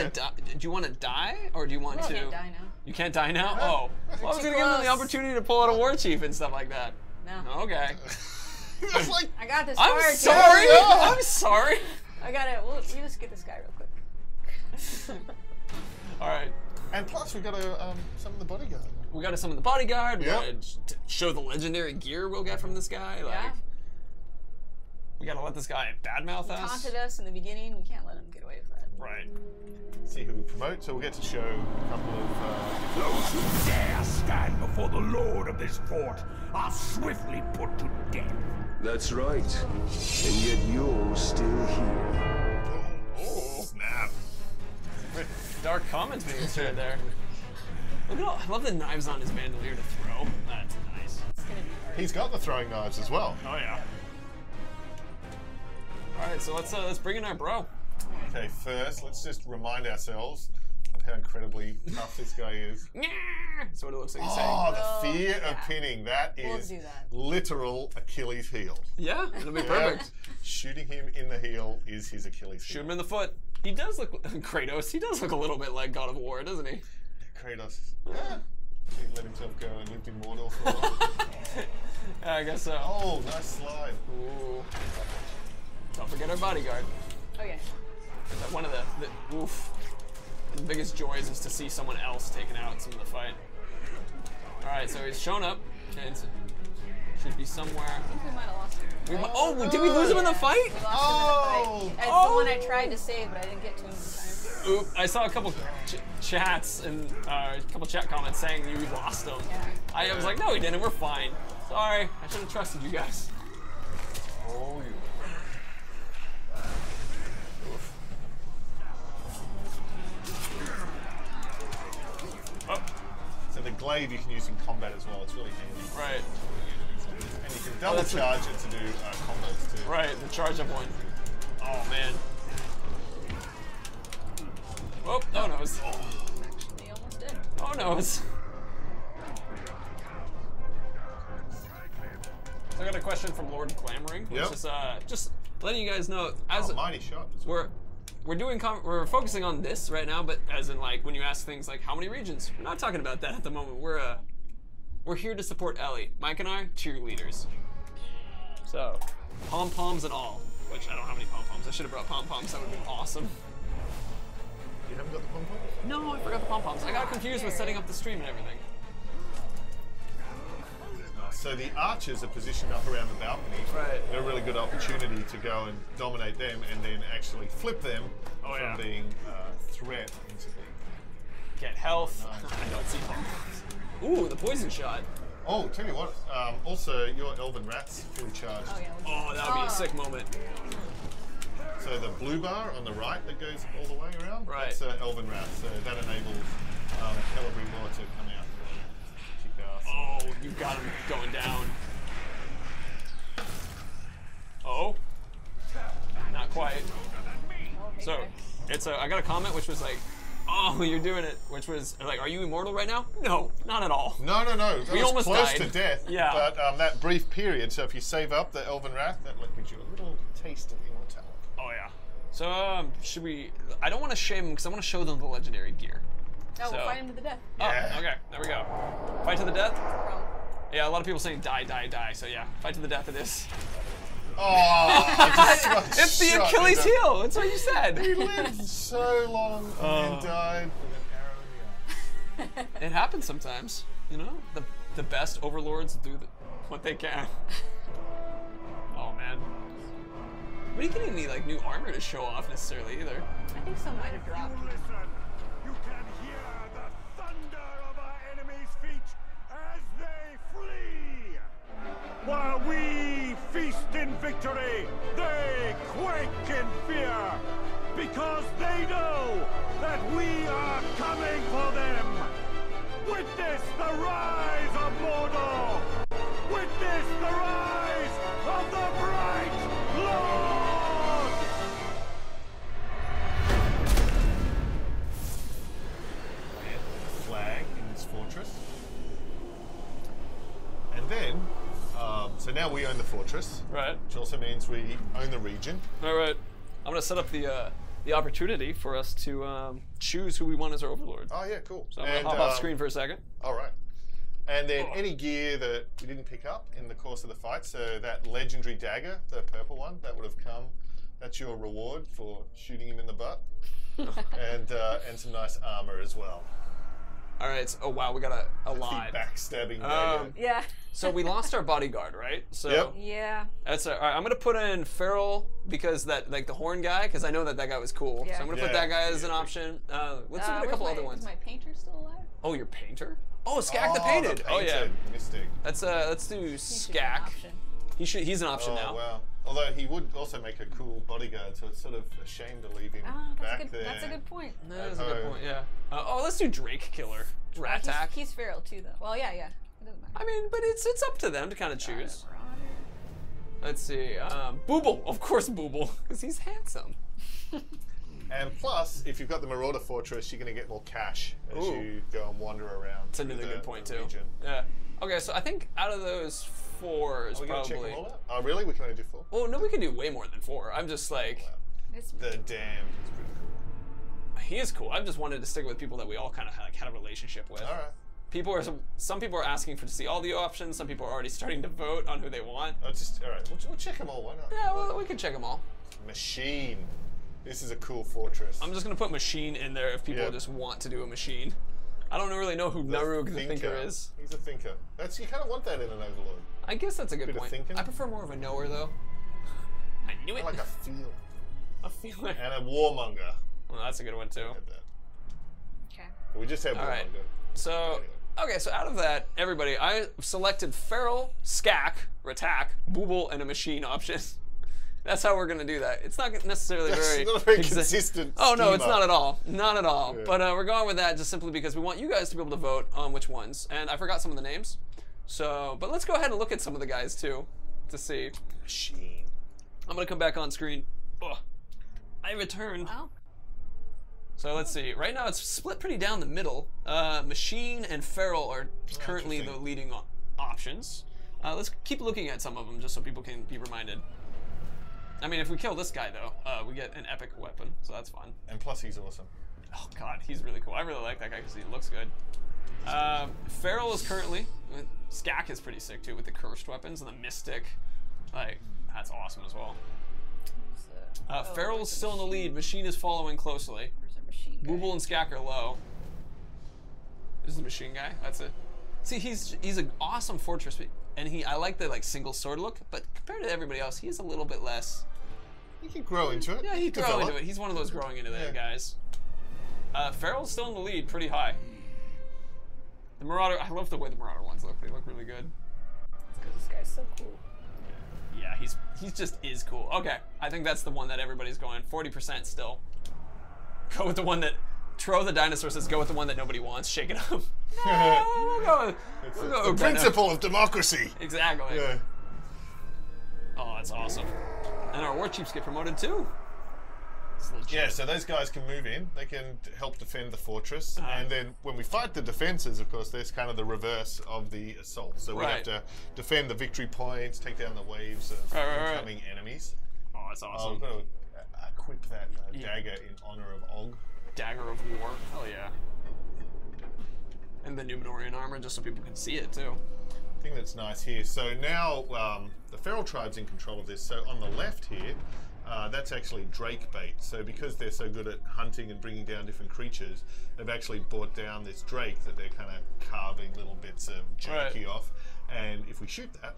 to die, or do you want to... I can't die now. You can't die now? Oh. Well, I was gonna give them the opportunity to pull out a war chief and stuff like that. No. Okay. I got this. I'm sorry! I'm sorry! I got it. Well, you just get this guy real quick. Alright. And plus, we got to summon the bodyguard. We got to summon the bodyguard. We got to show the legendary gear we'll get from this guy. We got to let this guy badmouth us. He taunted us in the beginning. We can't let him get away with that. Right. See who we promote. So we'll get to show a couple of... Those who dare stand before the lord of this fort are swiftly put to death. That's right. And yet you're still here. Oh, snap. Dark comments being shared there. Look at all, I love the knives on his bandolier to throw. That's nice. It's gonna be hard. He's got the throwing knives as well. Oh yeah. All right, so let's bring in our bro. Okay, first let's just remind ourselves of how incredibly tough this guy is. That's what it looks like he's saying. Oh, the fear of pinning. That is literal Achilles heel. Yeah, it'll be perfect. Shooting him in the heel is his Achilles heel. Shoot him in the foot. He does look, Kratos, he does look a little bit like God of War, doesn't he? Kratos. Yeah. He let himself go and lived in Mordor for a while. Yeah, I guess so. Oh, nice slide. Ooh. our bodyguard. Oh yeah. One of the biggest joys is to see someone else taking out some of the fight. All right, so he's shown up and should be somewhere. I think we might have lost him. Oh, did we lose him in the fight? We lost him in the fight. That's the one I tried to save, but I didn't get to him in time. Oop, I saw a couple chats and a couple chat comments saying you lost him. Yeah. I was like, no, we didn't. We're fine. Sorry, I should have trusted you guys. Oh, you. Oh. So the glaive you can use in combat as well. It's really handy. Right. And you can double charge it to do combos too. Right, the charge up one. Oh man. Oh, oh no. Actually, almost did. Oh no. So I got a question from Lord Clamoring, which is just letting you guys know as mighty shot. we're focusing on this right now, but as in like when you ask things like how many regions, we're not talking about that at the moment. We're here to support Ellie. Mike and I, cheerleaders. So pom poms and all, which I don't have any pom poms. I should have brought pom poms. That would have been awesome. You haven't got the pom poms? No, I forgot the pom poms. I got confused with setting up the stream and everything. So the archers are positioned up around the balcony. Right. They're a really good opportunity to go and dominate them and then actually flip them from being a threat into being... Get health. Nice. I don't see pom poms. Ooh, the poison shot. Oh, tell you what, also your Elven Rat's fully charged. Oh, yeah. Oh, that would be a sick moment. So the blue bar on the right that goes all the way around, right. that's Elven Rat, so that enables Calibri Law to come out and kick ass. Oh, you got him going down. Oh, not quite. So, I got a comment which was like, oh, you're doing it, which was like, are you immortal right now? No, not at all. No. That We was almost close died. to death. Yeah. But that brief period, so if you save up the Elven Wrath, that gives you a little taste of immortality. Oh yeah. So should we? I don't want to shame them because I want to show them the legendary gear. Oh, we'll fight him to the death. Yeah. Oh, okay. There we go. Fight to the death. Probably. Yeah, a lot of people saying die, die, die. So yeah, fight to the death it is. Oh, I just got It's the shot Achilles in the- heel. That's what you said. He lived so long and then died with an arrow in the eye. It happens sometimes. You know, the best overlords do what they can. Oh man. We didn't get any like new armor to show off necessarily either. I think some might have dropped. Listen, you can hear the thunder of our enemies' feet as they flee. While we feast in victory, they quake in fear, because they know that we are coming for them. Witness the rise of Mordor! Witness the rise of the Bright Lord! Flag in this fortress. And then, so now we own the fortress, Right. which also means we own the region. All right. I'm gonna set up the opportunity for us to choose who we want as our overlord. Oh yeah, cool. So I'm gonna hop off screen for a second. All right. And then any gear that we didn't pick up in the course of the fight, so that legendary dagger, the purple one, that would have come. That's your reward for shooting him in the butt, and some nice armor as well. All right. So, oh wow, we got a lot. The backstabbing dagger. Yeah. So we lost our bodyguard, right? So Yep. Yeah. that's all right. I'm gonna put in Feral because that like the horn guy because I know that guy was cool. Yeah. So I'm gonna put Yeah. that guy as an option. Let's look at a couple other ones. Is my painter still alive? Oh, your painter? Oh, Skak the Painted. Oh yeah. Mystic. Let's do He should be an Skak. option. He's an option Oh now. wow. Although he would also make a cool bodyguard, so it's sort of a shame to leave him back there. That's a good point. That is a good point. Yeah. Oh, let's do Drake Killer. Rat Tack. He's feral too, though. Well, yeah. It doesn't matter. I mean, but it's up to them to kind of choose. Let's see. Booble, of course, Booble, because he's handsome. And plus, if you've got the Marauder Fortress, you're going to get more cash as Ooh. you go and wander around. That's another good point too. Yeah. Okay, so I think out of those four is Are we going to check probably. them all out? Oh, really? We can only do 4? Oh no, we can do way more than 4. I'm just like, It's The Damned is pretty cool. he is cool. I just wanted to stick with people that we all kind of like had a relationship with. All right. Some people are asking to see all the options. Some people are already starting to vote on who they want. All right. We'll check them all. Why not? Yeah, well, we can check them all. Machine. This is a cool fortress. I'm just gonna put machine in there if people just want to do a machine. I don't really know who Narug the Thinker is. He's a thinker. You kind of want that in an Overlord. I guess that's a good point. Thinking. I prefer more of a knower though. I knew it. I like a feel. A feeler. And a warmonger. Well, that's a good one too. Okay. We just have warmonger. Right. So, okay, so out of that, everybody, I selected Feral, Skak, Ratak, Booble, and a machine option. That's how we're going to do that. It's not necessarily very... It's not a very consistent Oh, no, schema. it's not at all. Not at all. Yeah. But we're going with that just simply because we want you guys to be able to vote on which ones. And I forgot some of the names. So, but let's go ahead and look at some of the guys, too, to see. Machine. I'm going to come back on screen. Ugh. I returned. Wow. So let's see. Right now it's split pretty down the middle. Machine and Feral are currently the leading options. Let's keep looking at some of them just so people can be reminded. I mean, if we kill this guy though, we get an epic weapon, so that's fun. And plus he's awesome. Oh god, he's really cool. I really like that guy because he looks good. Feral is currently... Skak is pretty sick too with the cursed weapons and the mystic. Like, that's awesome as well. Feral is still in the lead. Machine is following closely. Booble and Skak are low. This is the machine guy. That's it. See, he's an awesome fortress, and I like the single sword look. But compared to everybody else, he's a little bit less. He can grow into it. Yeah, he can grow into it. He's one of those growing into that guys. Feral's still in the lead, pretty high. The Marauder. I love the way the Marauder ones look. They look really good. Because this guy's so cool. Yeah, he just is cool. Okay, I think that's the one that everybody's going. 40% still. Go with the one that Tro the dinosaur says. Go with the one that nobody wants. Shake it up. No, It's the principle of democracy. Exactly. Yeah. Oh, that's awesome. And our war chiefs get promoted too. Yeah, so those guys can move in. They can help defend the fortress. And then when we fight the defenses, of course, there's kind of the reverse of the assault. So we have to defend the victory points, take down the waves of incoming enemies. Oh, that's awesome. We've got to equip that dagger in honor of Og. Dagger of War. Hell yeah. And the Numenorian armor, just so people can see it too. I think that's nice here. So now the Feral tribe's in control of this. So on the left here, that's actually drake bait. So because they're so good at hunting and bringing down different creatures, they've actually brought down this drake that they're kind of carving little bits of jerky off. And if we shoot that,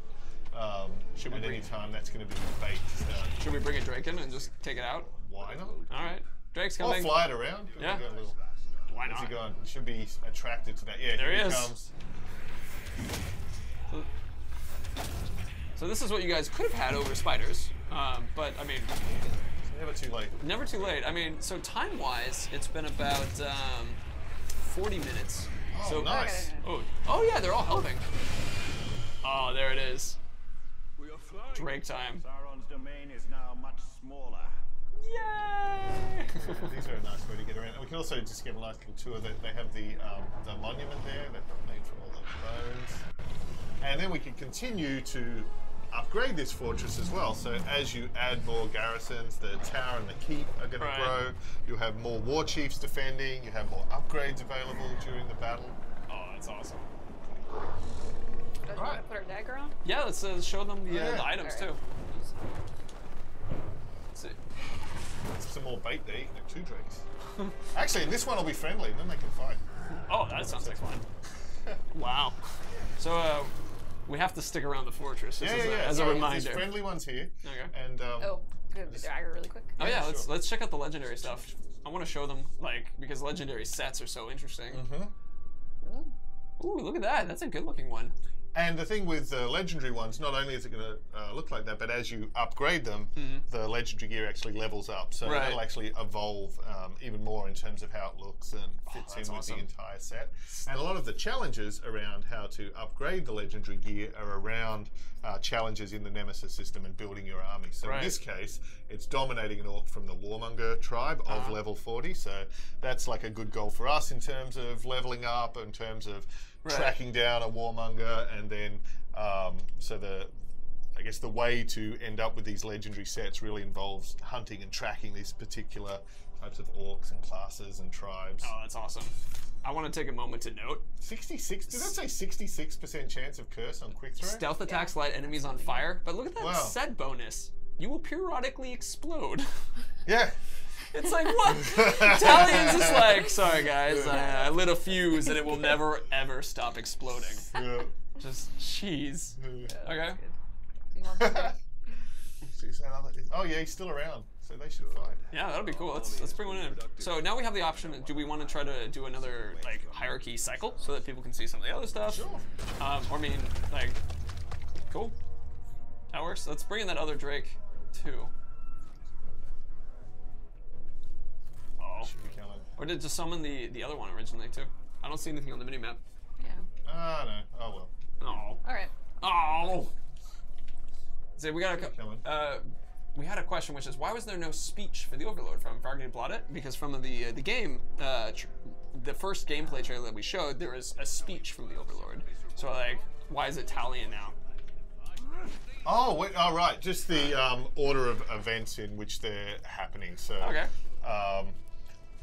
at any time, that's going to be bait. Should we bring a drake in and just take it out? Why not? All right. Drake's coming. I'll fly it around. Yeah. Why not? Where's he going? He should be attracted to that. Yeah, there here he is. Comes. So this is what you guys could have had over spiders, but I mean, It's never too late. Never too late. I mean, so time-wise, it's been about 40 minutes. Oh, so, nice. Oh yeah, they're all helping. Oh, there it is. Drake time. Sauron's domain is now much smaller. Yay! These are a nice way to get around. We can also just get a nice little tour. They have the monument there that made from all the bones. And then we can continue to upgrade this fortress as well. So as you add more garrisons, the tower and the keep are going to grow. You'll have more war chiefs defending. You have more upgrades available during the battle. Oh, that's awesome. Do you want to put our dagger on? Yeah, let's show them the items too. Let's see. Some more bait there. You can have 2 drakes. Actually, this one will be friendly. Then they can fight. Oh, that sounds like fun. Wow. So we have to stick around the fortress as a reminder. There's friendly ones here. Okay. And Good dagger really quick. Oh yeah, let's check out the legendary stuff. I want to show them because legendary sets are so interesting. Ooh, look at that. That's a good looking one. And the thing with the legendary ones, not only is it going to look like that, but as you upgrade them, the legendary gear actually levels up. So it'll actually evolve even more in terms of how it looks and fits in with the entire set. And a lot of the challenges around how to upgrade the legendary gear are around challenges in the nemesis system and building your army. So in this case, it's dominating an orc from the Warmonger tribe of level 40. So that's like a good goal for us in terms of leveling up, in terms of tracking down a warmonger, and then I guess the way to end up with these legendary sets really involves hunting and tracking these particular types of orcs and classes and tribes. Oh, that's awesome. I want to take a moment to note. 66? Did that say 66% chance of curse on quick throw? Stealth attacks light enemies on fire, but look at that set bonus. you will periodically explode. Yeah. It's like, what? Talian's just like, sorry guys, I lit a fuse and it will never ever stop exploding. Yeah. Just cheese. Okay. Oh yeah, he's still around, so they should fight. Yeah, that'll be cool. Let's bring one in. So now we have the option. Do we want to try to do another like hierarchy cycle so that people can see some of the other stuff? Sure. Or I mean, like, cool. That works. Let's bring in that other Drake too. Oh. Or did just summon the other one originally too? I don't see anything on the minimap. Yeah. Ah no. Oh well. Oh. All right. Oh. So we got we had a question, which is why was there no speech for the Overlord from Fargate Blotted? Because from the game, the first gameplay trailer that we showed, there was a speech from the Overlord. So like, why is it Talion now? Oh wait. Oh right. Just the order of events in which they're happening. So. Okay.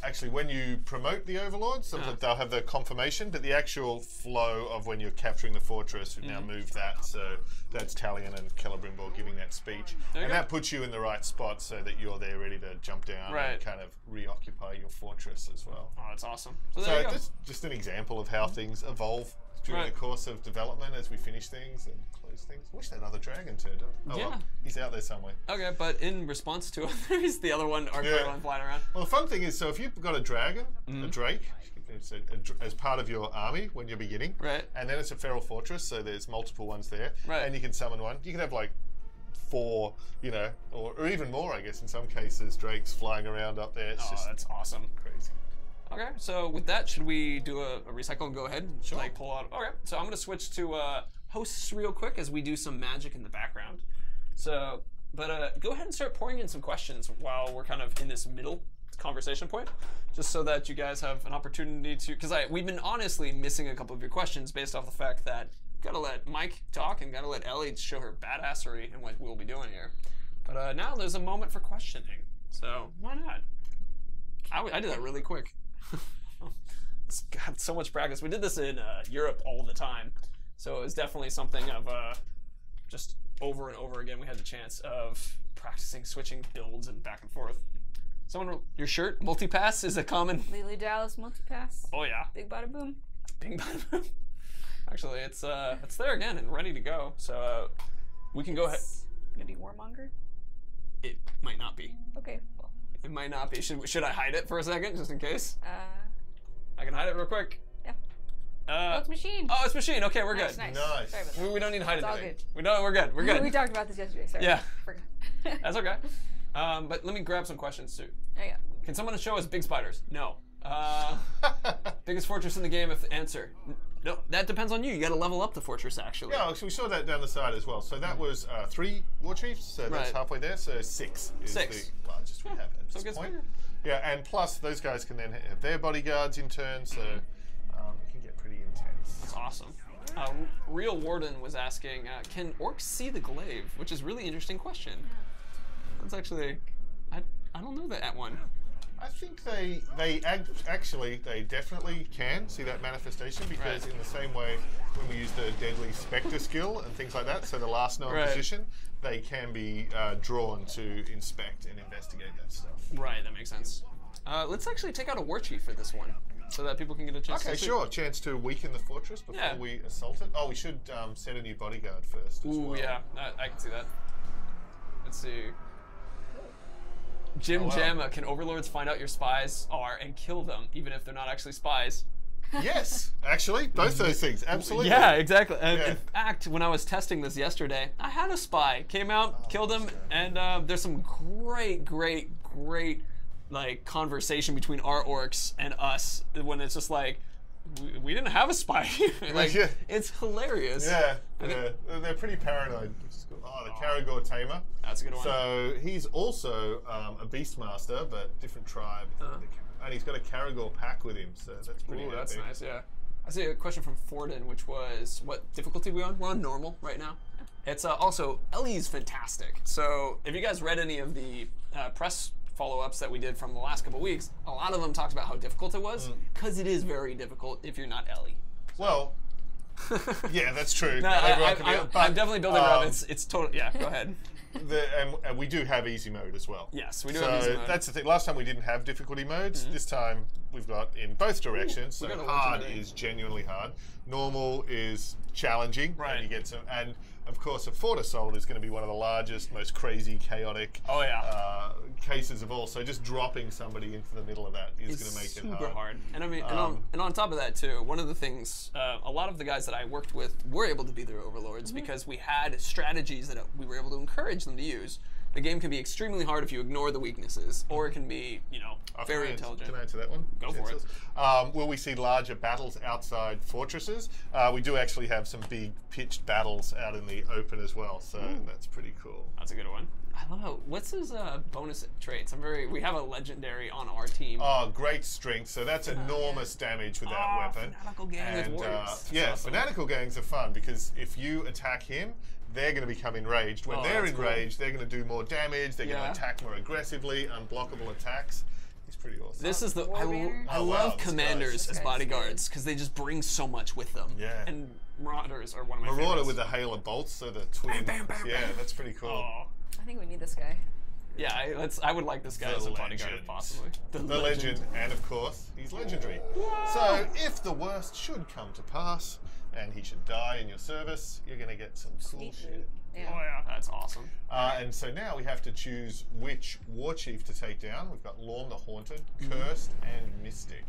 Actually, when you promote the Overlord, sometimes they'll have the confirmation, but the actual flow of when you're capturing the fortress, we've now moved that, so that's Talion and Celebrimbor giving that speech. And that puts you in the right spot so that you're there ready to jump down and kind of reoccupy your fortress as well. Oh, that's awesome. So there you go. That's just an example of how things evolve during the course of development as we finish things and close things. I wish that other dragon turned up. Oh, well, he's out there somewhere. Okay, but in response to others, the other one are flying around. Well, the fun thing is, so if you've got a dragon, a drake, as part of your army when you're beginning, and then it's a feral fortress, so there's multiple ones there, and you can summon one. You can have like 4, you know, or even more, I guess, in some cases, drakes flying around up there. It's just that's awesome. Crazy. Okay, so with that, should we do a recycle and go ahead and like pull out? Okay, so I'm gonna switch to hosts real quick as we do some magic in the background. So, but go ahead and start pouring in some questions while we're kind of in this middle conversation point, just so that you guys have an opportunity to, because we've been honestly missing a couple of your questions based off the fact that gotta let Mike talk and gotta let Ellie show her badassery and what we'll be doing here. But now there's a moment for questioning, so why not? I did that really quick. It's got so much practice. We did this in Europe all the time, so it was definitely something of just over and over again. We had the chance of practicing switching builds and back and forth. Someone, your shirt multipass is a common. Lily Dallas multipass. Oh yeah. Big bada boom. Big bada boom. Actually, it's there again and ready to go. So we can go ahead. Gonna be Warmonger? It might not be. Okay. Well. It might not be. Should I hide it for a second, just in case? I can hide it real quick. Yeah. Oh, it's machine. Oh, it's machine. Okay, we're good. Nice. Nice. Sorry about We don't need to hide it's anything. All good. We're good. We're good. We talked about this yesterday. Sorry. Yeah. Forgot. That's okay. But let me grab some questions too. Oh, yeah. Can someone show us big spiders? No. Biggest fortress in the game? If the answer. No, that depends on you. You got to level up the fortress, actually. Yeah, so we saw that down the side as well. So that was 3 war chiefs, so that's halfway there. So 6 is the largest we have at this point. Yeah, and plus those guys can then have their bodyguards in turn, so it can get pretty intense. That's awesome. Real Warden was asking, can orcs see the glaive? Which is a really interesting question. That's actually, I don't know that one. I think they definitely can see that manifestation, because in the same way when we use the deadly spectre skill and things like that, so the last known position, they can be drawn to inspect and investigate that stuff. Right, that makes sense. Let's actually take out a war chief for this one, so that people can get a chance to see. Sure. A chance to weaken the fortress before we assault it. Oh, we should set a new bodyguard first as well. Yeah, I can see that. Let's see. Jim Jamma, can overlords find out your spies are and kill them, even if they're not actually spies? Yes, actually, both those things, absolutely. Yeah, exactly. In fact, when I was testing this yesterday, I had a spy. Came out, killed him, and there's some great like conversation between our orcs and us when it's just like, we didn't have a spy. Like, it's hilarious. Yeah, they're pretty paranoid. Oh, the Karagor Tamer. That's a good one. So he's also a Beastmaster, but different tribe. And he's got a Karagor pack with him, so that's pretty epic. That's nice, yeah. I see a question from Forden, which was, what difficulty are we on? We're on normal right now. It's also, Ellie's fantastic. So if you guys read any of the press follow-ups that we did from the last couple weeks, a lot of them talked about how difficult it was, because it is very difficult if you're not Ellie. So. Well, yeah, that's true. No, I'm definitely building it up. It's total. Yeah, go ahead. and we do have easy mode as well. Yes, we do have easy mode. That's the thing. Last time we didn't have difficulty modes. This time we've got in both directions. So hard is genuinely hard. Normal is challenging. Right. And you get some. And of course, a Fort Assault is going to be one of the largest, most crazy, chaotic cases of all. So just dropping somebody into the middle of that is going to make it super hard. And I mean, and on top of that too, one of the things, a lot of the guys that I worked with were able to be their overlords because we had strategies that we were able to encourage them to use. The game can be extremely hard if you ignore the weaknesses, or it can be, you know, very intelligent. Can I answer that one? Go for it. Will we see larger battles outside fortresses? We do actually have some big pitched battles out in the open as well, so that's pretty cool. That's a good one. I love how, what's his bonus traits? We have a legendary on our team. Oh, great strength. So that's enormous damage with that weapon. Fanatical gang with warriors. Yeah, awesome. Fanatical gangs are fun because if you attack him, they're going to become enraged. When they're enraged, they're going to do more damage. They're going to attack more aggressively, unblockable attacks. He's pretty awesome. This is the I love commanders as bodyguards because they just bring so much with them. Yeah. And marauders are one of my favorites. Marauder with the hail of bolts, so the twin. Yeah, that's pretty cool. Oh. I think we need this guy. Yeah, I would like this guy as a bodyguard if possibly. The legend, and of course, he's legendary. So if the worst should come to pass, and he should die in your service, you're going to get some cool shit. Yeah. Oh yeah, that's awesome. And so now we have to choose which war chief to take down. We've got Lorne the Haunted, Cursed, and Mystic.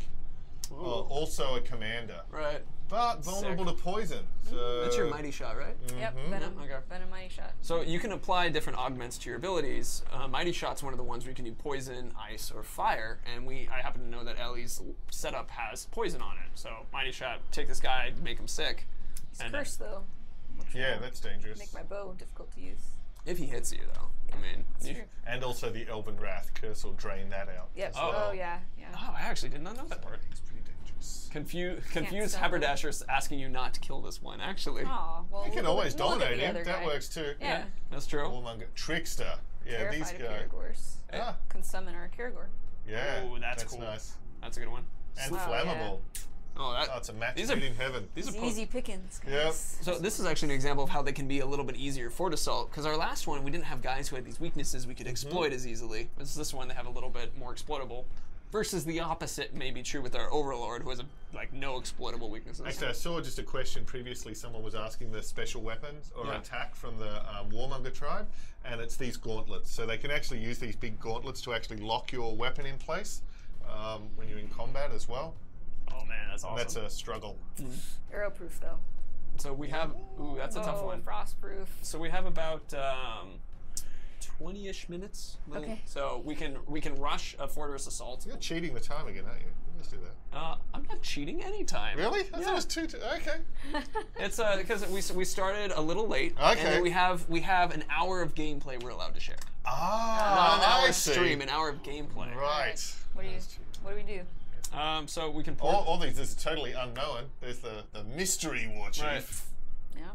Also a commander. Right. But vulnerable to poison. So that's your mighty shot, right? Yep, Venom. Venom mighty shot. So you can apply different augments to your abilities. Mighty shot's one of the ones where you can do poison, ice, or fire. And I happen to know that Ellie's setup has poison on it. So mighty shot, take this guy, make him sick. He's cursed though. Yeah, that's dangerous. Make my bow difficult to use. If he hits you, though. Yeah, I mean, that's true. And also the Elven Wrath curse will drain that out. Yep. Oh yeah. Oh, I actually did not know that part. It's pretty dangerous. Confused haberdashers asking you not to kill this one. Actually. Oh, well, you can always dominate him. That works too. Yeah, that's true. Warmonger, Trickster. Yeah, these guys. Can summon our Kirigor. Yeah. Oh, that's cool. Nice. That's a good one. And flammable. Yeah. Oh, it's a match made in heaven. These are easy pickings, guys. Yep. So this is actually an example of how they can be a little bit easier for assault, because our last one, we didn't have guys who had these weaknesses we could exploit as easily. This one, they have a little bit more exploitable. Versus the opposite may be true with our Overlord, who has no exploitable weaknesses. Actually, I saw just a question previously. Someone was asking the special weapons or attack from the Warmonger tribe, and it's these gauntlets. So they can actually use these big gauntlets to actually lock your weapon in place when you're in combat as well. Oh man, that's awesome. And that's a struggle. Arrow proof though. So we have, that's a tough one. Frost proof. So we have about 20-ish minutes. Okay. So we can rush a fortress assault. You're cheating the time again, aren't you? Let's do that. I'm not cheating any time. Really? I thought it was two. Okay. It's because we started a little late. Okay. And then we have an hour of gameplay we're allowed to share. Ah. Not an hour stream, an hour of gameplay. Right. What do we do? So we can all these. This is totally unknown. There's the mystery war chief. Right. Yeah.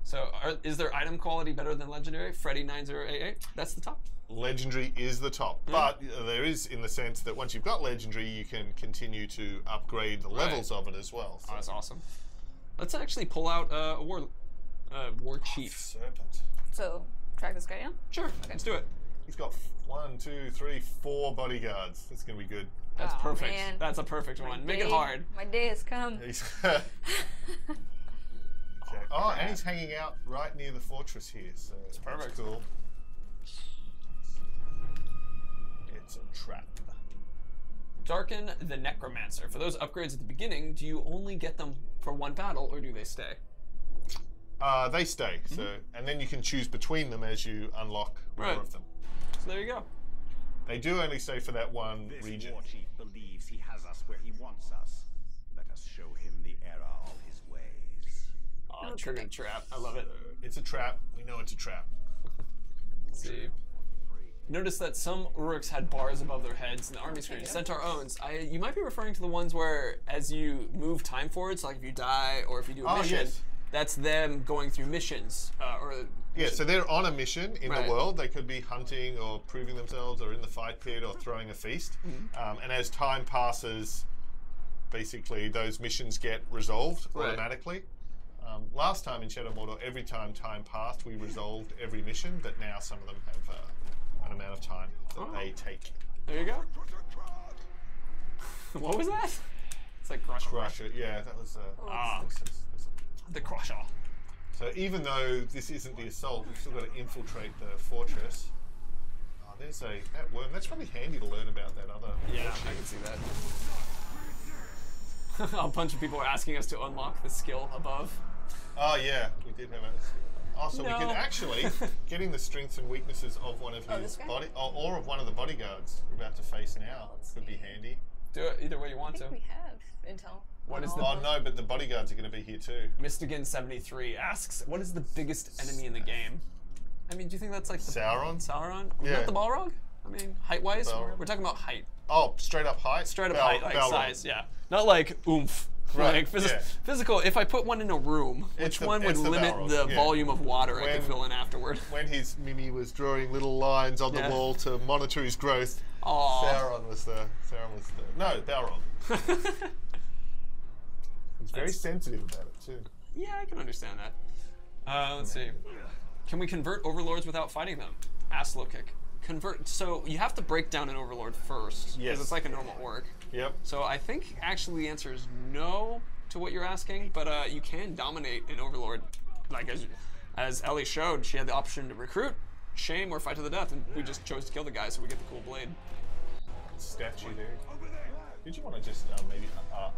So is there item quality better than legendary? Freddy 9088. That's the top. Legendary is the top, but there is in the sense that once you've got legendary, you can continue to upgrade the levels of it as well. So. Oh, that's awesome. Let's actually pull out a war chief. Serpent. So track this guy down. Sure. Okay. Let's do it. He's got 1, 2, 3, 4 bodyguards. That's gonna be good. That's perfect. Man. That's a perfect one. Make it hard. My day has come. And he's hanging out right near the fortress here, so it's perfect. Cool. It's a trap. Darken the Necromancer. For those upgrades at the beginning, do you only get them for one battle, or do they stay? They stay. So, and then you can choose between them as you unlock more of them. So there you go. They do only stay for that one region. This war chief believes he has us where he wants us. Let us show him the error of his ways. Oh, triggered trap. I love it. It's a trap. We know it's a trap. Let's see. Notice that some Uruks had bars above their heads in the army screen. Centaur owns. You might be referring to the ones where, as you move time forward, so like if you die or if you do a mission, that's them going through missions. Yeah, so they're on a mission in the world. They could be hunting or proving themselves or in the fight pit or throwing a feast. And as time passes, basically those missions get resolved automatically. last time in Shadow of Mordor, every time passed, we resolved every mission, but now some of them have an amount of time that they take. There you go. What was that? It's like Crusher. Crusher, yeah, that was the Crusher. So even though this isn't the assault, we've still got to infiltrate the fortress. Oh, there's that worm. That's probably handy to learn about that other. Yeah, I can see that. A bunch of people are asking us to unlock the skill above. Oh yeah, we did have a. Oh, so we can actually getting the strengths and weaknesses of one of his body, or of one of the bodyguards we're about to face now could be handy. Do it either way you want to. We have intel. What is the? Oh no, but the bodyguards are going to be here too. Mystigan73 asks, "What is the biggest enemy in the game?" I mean, do you think that's like the Sauron? Sauron? Yeah. Not the Balrog? I mean, height-wise, we're talking about height. Oh, straight up height. Straight up height, like size, yeah. Not like oomph. Right. Like physical. If I put one in a room, which one would limit the volume of water I could fill in afterward? When his Mimi was drawing little lines on the wall to monitor his growth, Sauron was the no, Balrog. He's very sensitive about it too. Yeah, I can understand that. Let's see. Can we convert overlords without fighting them? Ask Low Kick. Convert. So you have to break down an overlord first, because it's like a normal orc. Yep. So I think actually the answer is no to what you're asking, but you can dominate an overlord. Like as Ellie showed, she had the option to recruit, shame, or fight to the death, and we just chose to kill the guy, so we get the cool blade. Statue there. Did you want to just maybe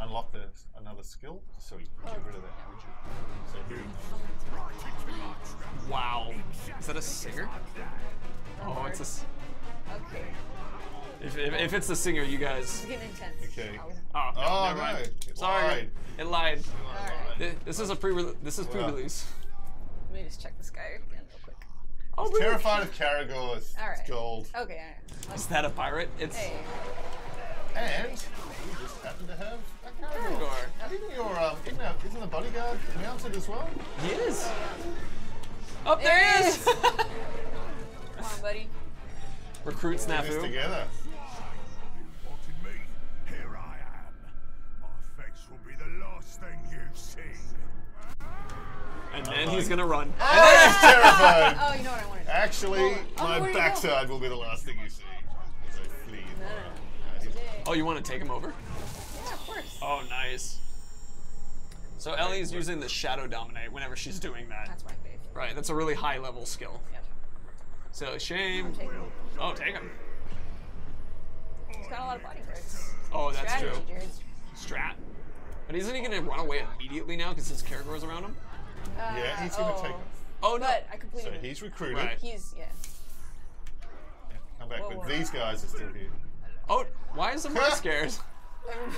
unlock another skill so we can get rid of that? Wow. Is that a singer? Oh, it's a. Okay. If it's the singer, you guys. It's getting intense. Okay. Oh, Oh never mind. no! Sorry, it lied. Alright. This is a pre-release. Let me just check this guy again real quick. Oh, really? Terrified of Caragors. Alright. It's gold. Okay, alright. Is that a pirate? It's. Hey. And we just happen to have a Caragor. Caragor. How do you think isn't the bodyguard mounted as well? He is. Oh, there he is! Come on, buddy. Recruit This Snafu. together. Wanted me? Here I am. My face will be the last thing you've seen. And then he's gonna run. He's terrified. Oh, you know what I wanted. Actually, my where'd he go? backside will be the last thing you see as I flee. Oh, you want to take him over? Yeah, of course. Oh, nice. So Ellie's using the Shadow Dominate whenever she's doing that. That's my favorite. Right, that's a really high level skill. Yep. So shame. Take him. Oh, take him. He's got a lot of bodyguards. Oh, that's Strategy, true. dude. Strat. But isn't he gonna run away immediately now because his Caragor's around him? Yeah, he's going to take. Oh no. But I completed So it. he's recruited. Right. He's, yeah. Come back, Whoa, but whoa. these guys are still here. Oh, why is the more scared?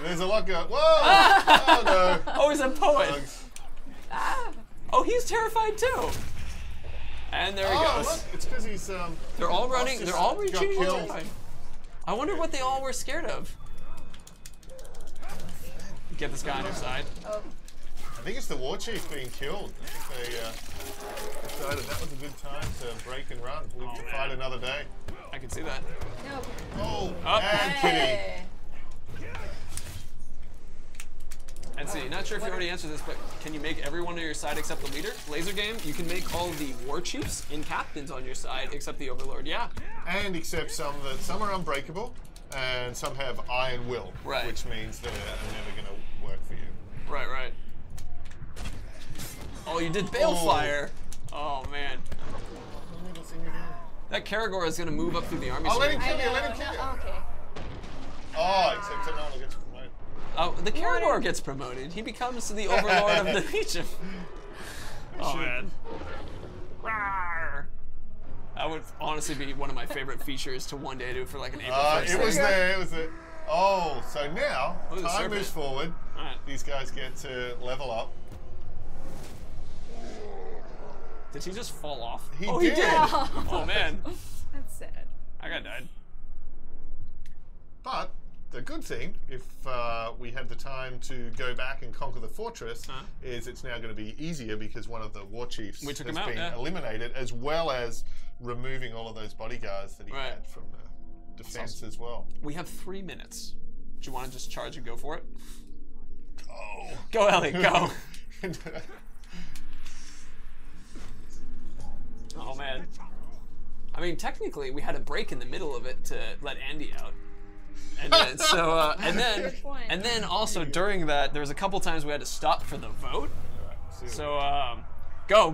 There's a lot going. Whoa! Oh no! Oh, he's a poet. Bugs. Oh, he's terrified too. And there he Oh, goes. look, it's because he's They're all running. They're all got reaching. killed. I wonder what they all were scared of. Get this guy on your side. Oh, I think it's the war chief being killed. I think they decided that was a good time to break and run. Live to fight another day. I can see that. no. Oh, Up. and Kitty. Hey. And see, not sure if you already answered this, but can you make everyone on your side except the leader? Laser game, you can make all the war chiefs and captains on your side except the overlord. Yeah. And except some are unbreakable, and some have iron will, Right. which means they're never going to work for you. Right, right. Oh, you did Balefire. Oh man. That Caragor is gonna move up through the army. Oh, let him soon. kill you, let him kill you. Okay. Oh, except no one gets promoted. Oh, the Caragor gets promoted. He becomes the overlord of the Legion. Oh man. Rawr. That would honestly be one of my favorite features to one day do for like an April 1st. It was there, it was there. Oh, so now, Oh, the time serpent. moves forward. Alright. These guys get to level up. Did he just fall off? He oh, did. He did. Oh man. That's sad. I got died. But the good thing, if we had the time to go back and conquer the fortress, is it's now going to be easier because one of the war chiefs We took has him out, been yeah. eliminated, as well as removing all of those bodyguards that he Right. had from the defense as well. We have 3 minutes. Do you want to just charge and go for it? Oh. Go, Ellie, go. Oh man. I mean, technically, we had a break in the middle of it to let Andy out. And then, so, and then also during that, there was a couple times we had to stop for the vote. So, go,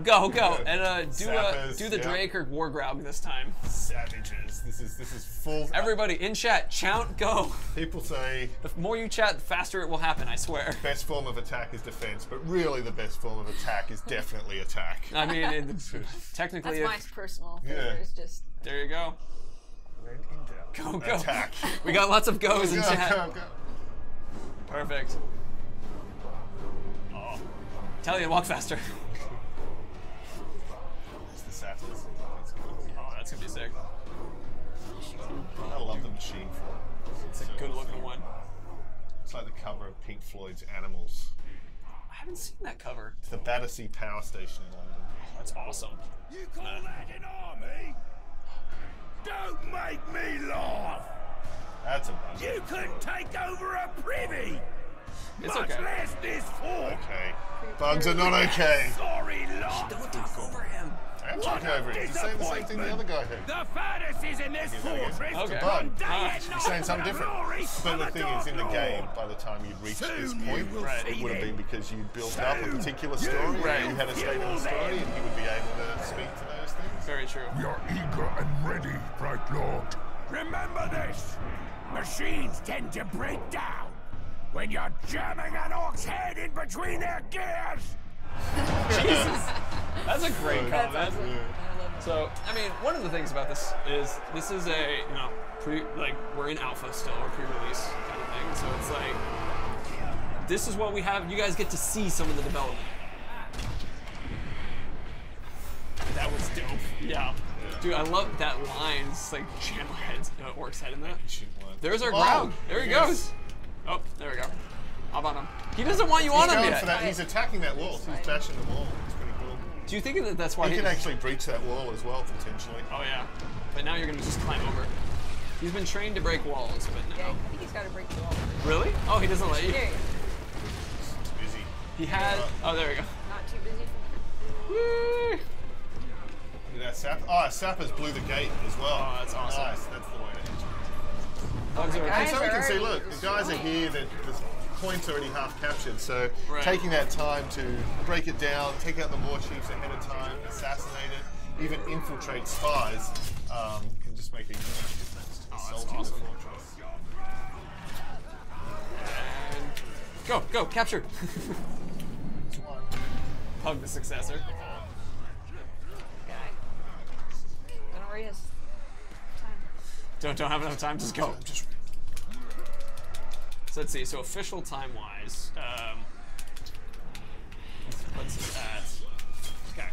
and do the Drake or Wargroug this time. Savages. This is full. Everybody in chat, chant, go. People say the more you chat, the faster it will happen. I swear. Best form of attack is defense, but really the best form of attack is definitely attack. I mean, technically, that's my personal favorite. Just there you go. Go. Attack. We got lots of goes in chat. Go. Perfect. Oh, Italian, walk faster. It's the sappers. Oh, that's gonna be sick. I love the machine form. It's a good-looking one. It's like the cover of Pink Floyd's Animals. I haven't seen that cover. It's the Battersea Power Station in London. That's awesome. You call that an army? Don't make me laugh! That's a bug. You couldn't take over a privy! It's much okay. less this fort! Okay. Bugs are not okay. Sorry, lot! Don't talk over him. I'm talking over it. He's saying the same thing the other guy did. The fantasies in this fortress Okay. Bug. day and He's saying night something for the different. glory But of the the thing Dark is, in the Lord. game, by the time you'd reached this Soon point, you will it would have been because you'd built up a particular story, Right. you had a statement of the story, and he would be able to speak to those things. Very true. We are eager and ready, Bright Lord. Remember this. Machines tend to break down when you're jamming an orc's head in between their gears. Jesus. That's a great That's comment. awesome. I love it. So, I mean, one of the things about this is a, we're in alpha still, or pre-release kind of thing. So it's like, this is what we have. You guys get to see some of the development. That was dope. Yeah. Dude, I love that line. It's like jam my head, orc's head in that. There's our Graug. There he goes. Oh, there we go. How about him? He doesn't want you on him yet. For that. He's attacking that wall. He's bashing the wall. It's pretty cool. Do you think that that's why He can actually breach that wall as well, potentially. Oh yeah. But now you're gonna just climb over. He's been trained to break walls, but Yeah, now. I think he's got to break the wall. Really? Oh, he doesn't let you. Yeah, He's busy. He had. Oh, there we go. not too busy for Whee! Look at that sap. Oh, sappers blew the gate as well. Oh, that's awesome. Nice. That's the way to enter. Bugs are- God. And so we can see, Guys are look, already the guys are here, the point's already half captured, so Right. taking that time to break it down, take out the war chiefs ahead of time, assassinate it, even infiltrate spies, can just make a huge difference to that's assaulting awesome. the fortress. And go, capture. Hug the successor. guy. Don't worry, his time. Don't have enough time. Just go. So let's see. So official time-wise, let's do that. Okay.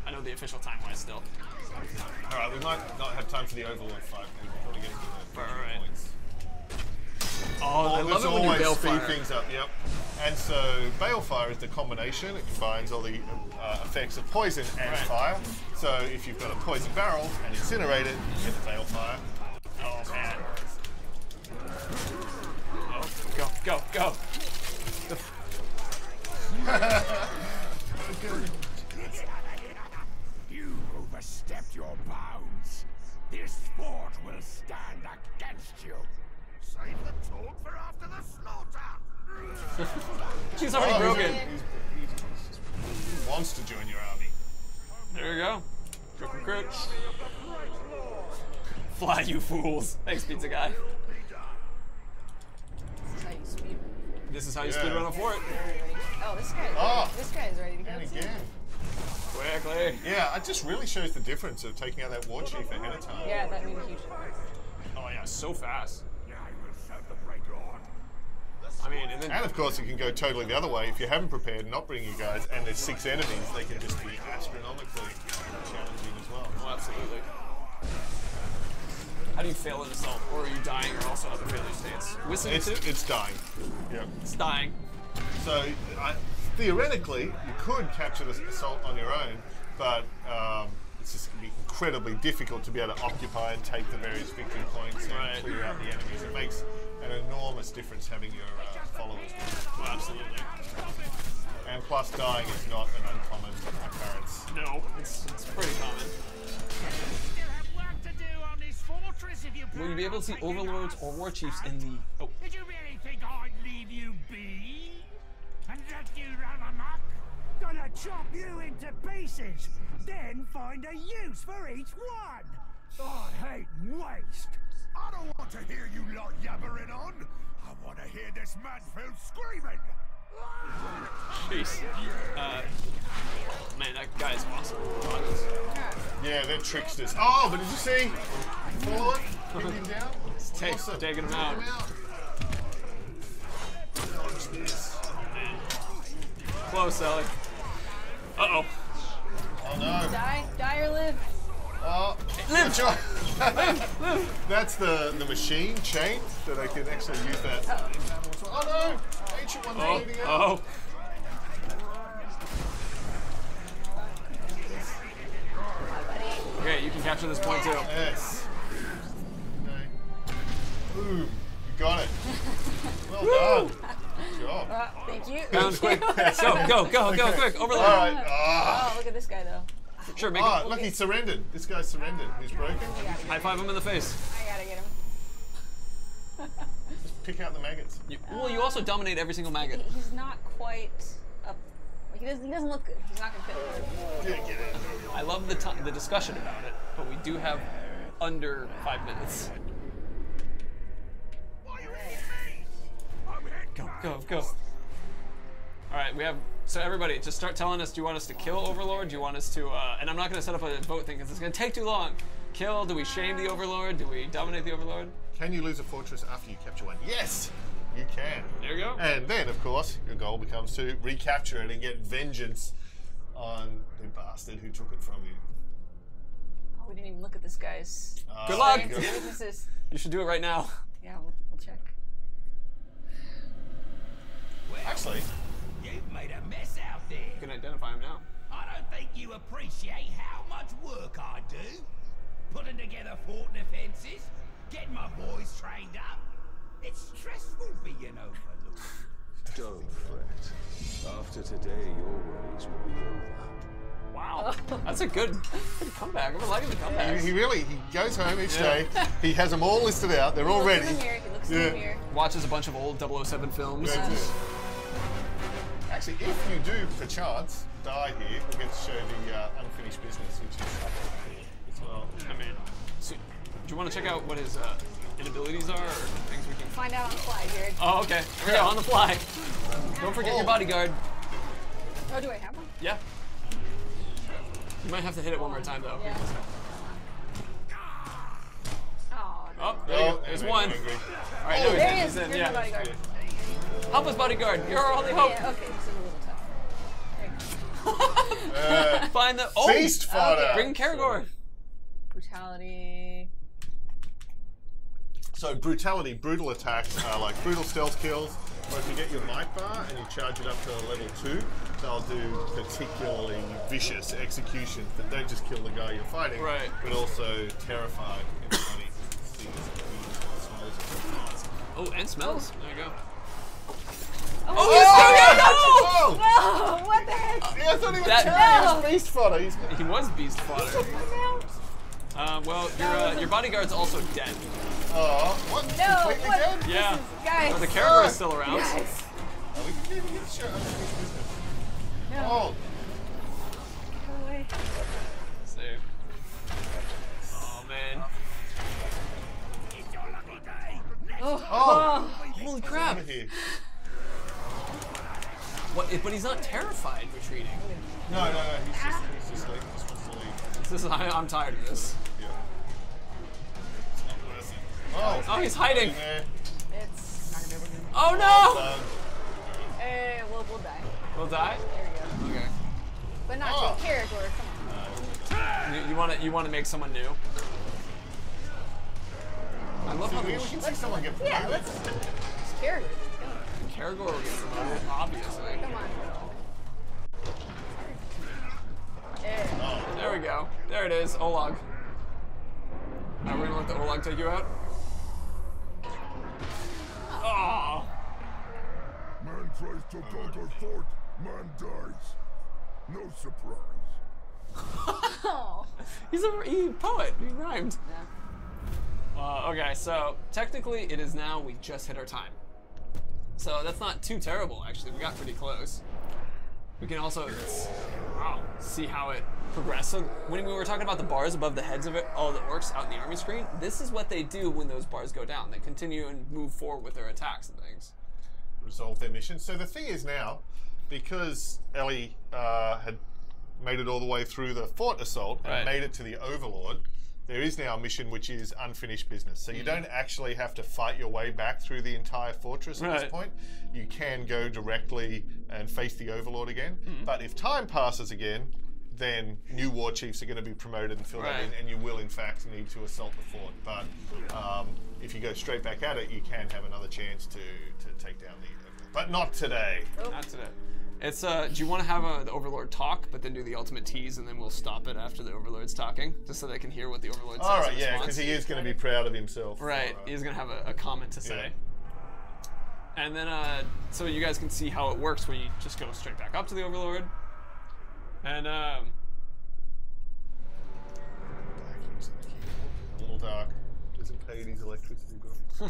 I know the official time-wise still. All right, we might not have time for the overlord fight. We can probably get to the Right. points. Oh, I love Let's it when you always speed balefire. things up, yep. And so balefire is the combination. It combines all the effects of poison and Right. fire. So if you've got a poison barrel and incinerate it, you get the balefire. Oh man. Oh, go. You overstepped your bounds. This fort will stand against you. Save the talk for after the slaughter. She's already Oh, broken. He wants to join your army. There you go. Recruit. Fly, you fools. Thanks, pizza guy. This is how you speed. This is how you Yeah. speed run a fort. Oh, this guy's Oh. ready. This guy's ready to go. And again. Quickly. Yeah, it just really shows the difference of taking out that war chief ahead of time. Yeah, that made a huge difference. Oh yeah, so fast. I will serve the Bright Lord. I mean, and then And of course, it can go totally the other way. If you haven't prepared, not bring you guys, and there's 6 enemies, they can just be astronomically challenging as well. oh, absolutely. How do you fail an assault, or are you dying, or also other failure states? Whistling too? It's dying. Yeah. It's dying. So theoretically, you could capture this assault on your own, but it's just going to be incredibly difficult to be able to occupy and take the various victory points and Right. clear out the enemies. It makes an enormous difference having your followers with you. Well, absolutely. And plus, dying is not an uncommon occurrence. No, it's pretty common. Will you be able to see overlords or war chiefs in the... Oh. Did you really think I'd leave you be? And let you run amok? Gonna chop you into pieces, then find a use for each one. I hate waste. I don't want to hear you lot yabbering on. I want to hear this Mansfield screaming. Jeez. Man, that guy's awesome. Yeah, they're tricksters. Oh, but did you see? Follow it. Put him down. Taking him out. Watch this. Close, Ellie. Uh-oh. Oh, no. Die or live. Oh, live. That's the machine chain that I can actually use that. Oh no! Ancient one leading out. Oh. Okay, you can capture this point too. Yes. Okay. Boom. You got it. Well done. Good job. Thank you. Round quick. Go, quick. Overlord. All right. Oh, look at this guy though. Sure, make Oh, him. look, he surrendered. This guy's surrendered. He's broken. High five him in the face. I gotta get him. Just pick out the maggots. Well, you also dominate every single maggot. He's not quite up. Like, he doesn't look good. He's not gonna fit. Get it. I love the discussion about it, but we do have under 5 minutes. Go. All right, we have. So everybody, just start telling us. Do you want us to kill Overlord? Do you want us to? And I'm not going to set up a vote thing because it's going to take too long. Kill? Do we shame the Overlord? Do we dominate the Overlord? Can you lose a fortress after you capture one? Yes, you can. There you go. And then, of course, your goal becomes to recapture it and get vengeance on the bastard who took it from you. Oh, we didn't even look at this guy's. Good luck. Weaknesses. You should do it right now. Yeah, we'll check. Actually, You've made a mess out there. You can identify him now. I don't think you appreciate how much work I do. Putting together fort defenses, getting my boys trained up. It's stressful being overlord. Don't fret. After today, your worries will be over. Wow, that's a good comeback. I'm liking the comeback. he goes home each day. He has them all listed out. They're all ready. He looks in the mirror. Watches a bunch of old 007 films. Actually, if you do, perchance, die here, we'll get to show the unfinished business, which is cool as well. I mean, so, do you want to check out what his inabilities are, or things we can Find out on the fly, Jared. Oh, okay. Here we go, on the fly. Don't forget your bodyguard. Oh, do I have one? Yeah. You might have to hit it one more time, though. Yeah. Oh, no. Oh, there's one. All right, Oh, there he is. in. Here's Yeah. my bodyguard. Help us, bodyguard. You're our only hope. Yeah, okay, this is a little tough. There you go. Find the Beast fodder. Bring Karagor. Brutality. So brutality, brutal attacks are like brutal stealth kills, or if you get your might bar and you charge it up to level 2, they'll do particularly vicious executions that don't just kill the guy you're fighting, Right. but also terrify everybody. Oh, and smells. There you go. Oh, Oh! no! What the heck? Yeah, I thought he was That- terrible. He was beast fodder. He's He was beast fodder. Well, your bodyguard's also dead. oh, what? No, Completely what? dead? Yeah. Guys. Well, the Karagor is still around. Guys. Oh, we can even get the show unfinished business. No. Oh, Go away. Save. Oh man. It's your lucky day. Oh. Holy crap! over here. What? But he's not terrified retreating. No, he's just like, just wants to leave. This is, I'm tired of this. Yeah. It's not worth it. Oh, Oh, he's hiding. there. It's not gonna be able to do. Oh no! Hey, we'll die. We'll die. There we go. Okay. But not Oh. to Karagor, come on. You want to make someone new? I love how We can see someone get promoted. Yeah, let's. It's Karagor. Let's Karagor will get promoted, obviously. go. Come on. Yeah. There we go. There it is. Olag. Now we're gonna let the Olag take you out. Oh. Man tries to conquer fort, man dies. No surprise. Oh. He's a poet. He rhymed. Yeah. Okay, so technically it is now. We just hit our time. So that's not too terrible, actually. We got pretty close. We can also see how it progressed. So when we were talking about the bars above the heads of all the orcs out in the army screen, this is what they do when those bars go down. They continue and move forward with their attacks and things. Resolve their mission. So the thing is now, because Ellie had made it all the way through the fort assault and made it to the overlord, there is now a mission which is unfinished business. So you don't actually have to fight your way back through the entire fortress at this point. You can go directly and face the overlord again. But if time passes again, then new war chiefs are going to be promoted and filled in, and you will in fact need to assault the fort. But if you go straight back at it, you can have another chance to take down the overlord. But not today. Not today. It's do you want to have the overlord talk, but then do the ultimate tease, and then we'll stop it after the overlord's talking, just so they can hear what the overlord says. All right, yeah, because he is going to be proud of himself. Right, he's going to have a comment to say. And then, so you guys can see how it works when you just go straight back up to the overlord. And a little dark. Doesn't pay his electricity bill.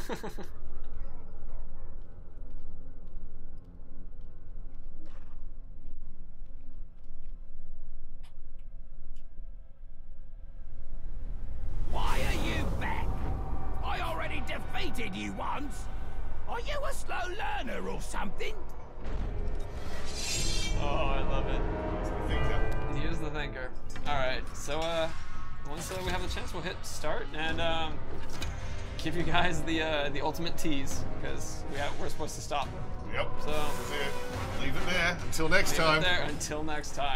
Why are you back? I already defeated you once. Are you a slow learner or something? Oh, I love it. He's the thinker. He is the thinker. All right, so once we have the chance, we'll hit start and give you guys the ultimate tease, because we're supposed to stop. Yep. So that's it. Leave it there until next time. Leave it there until next time.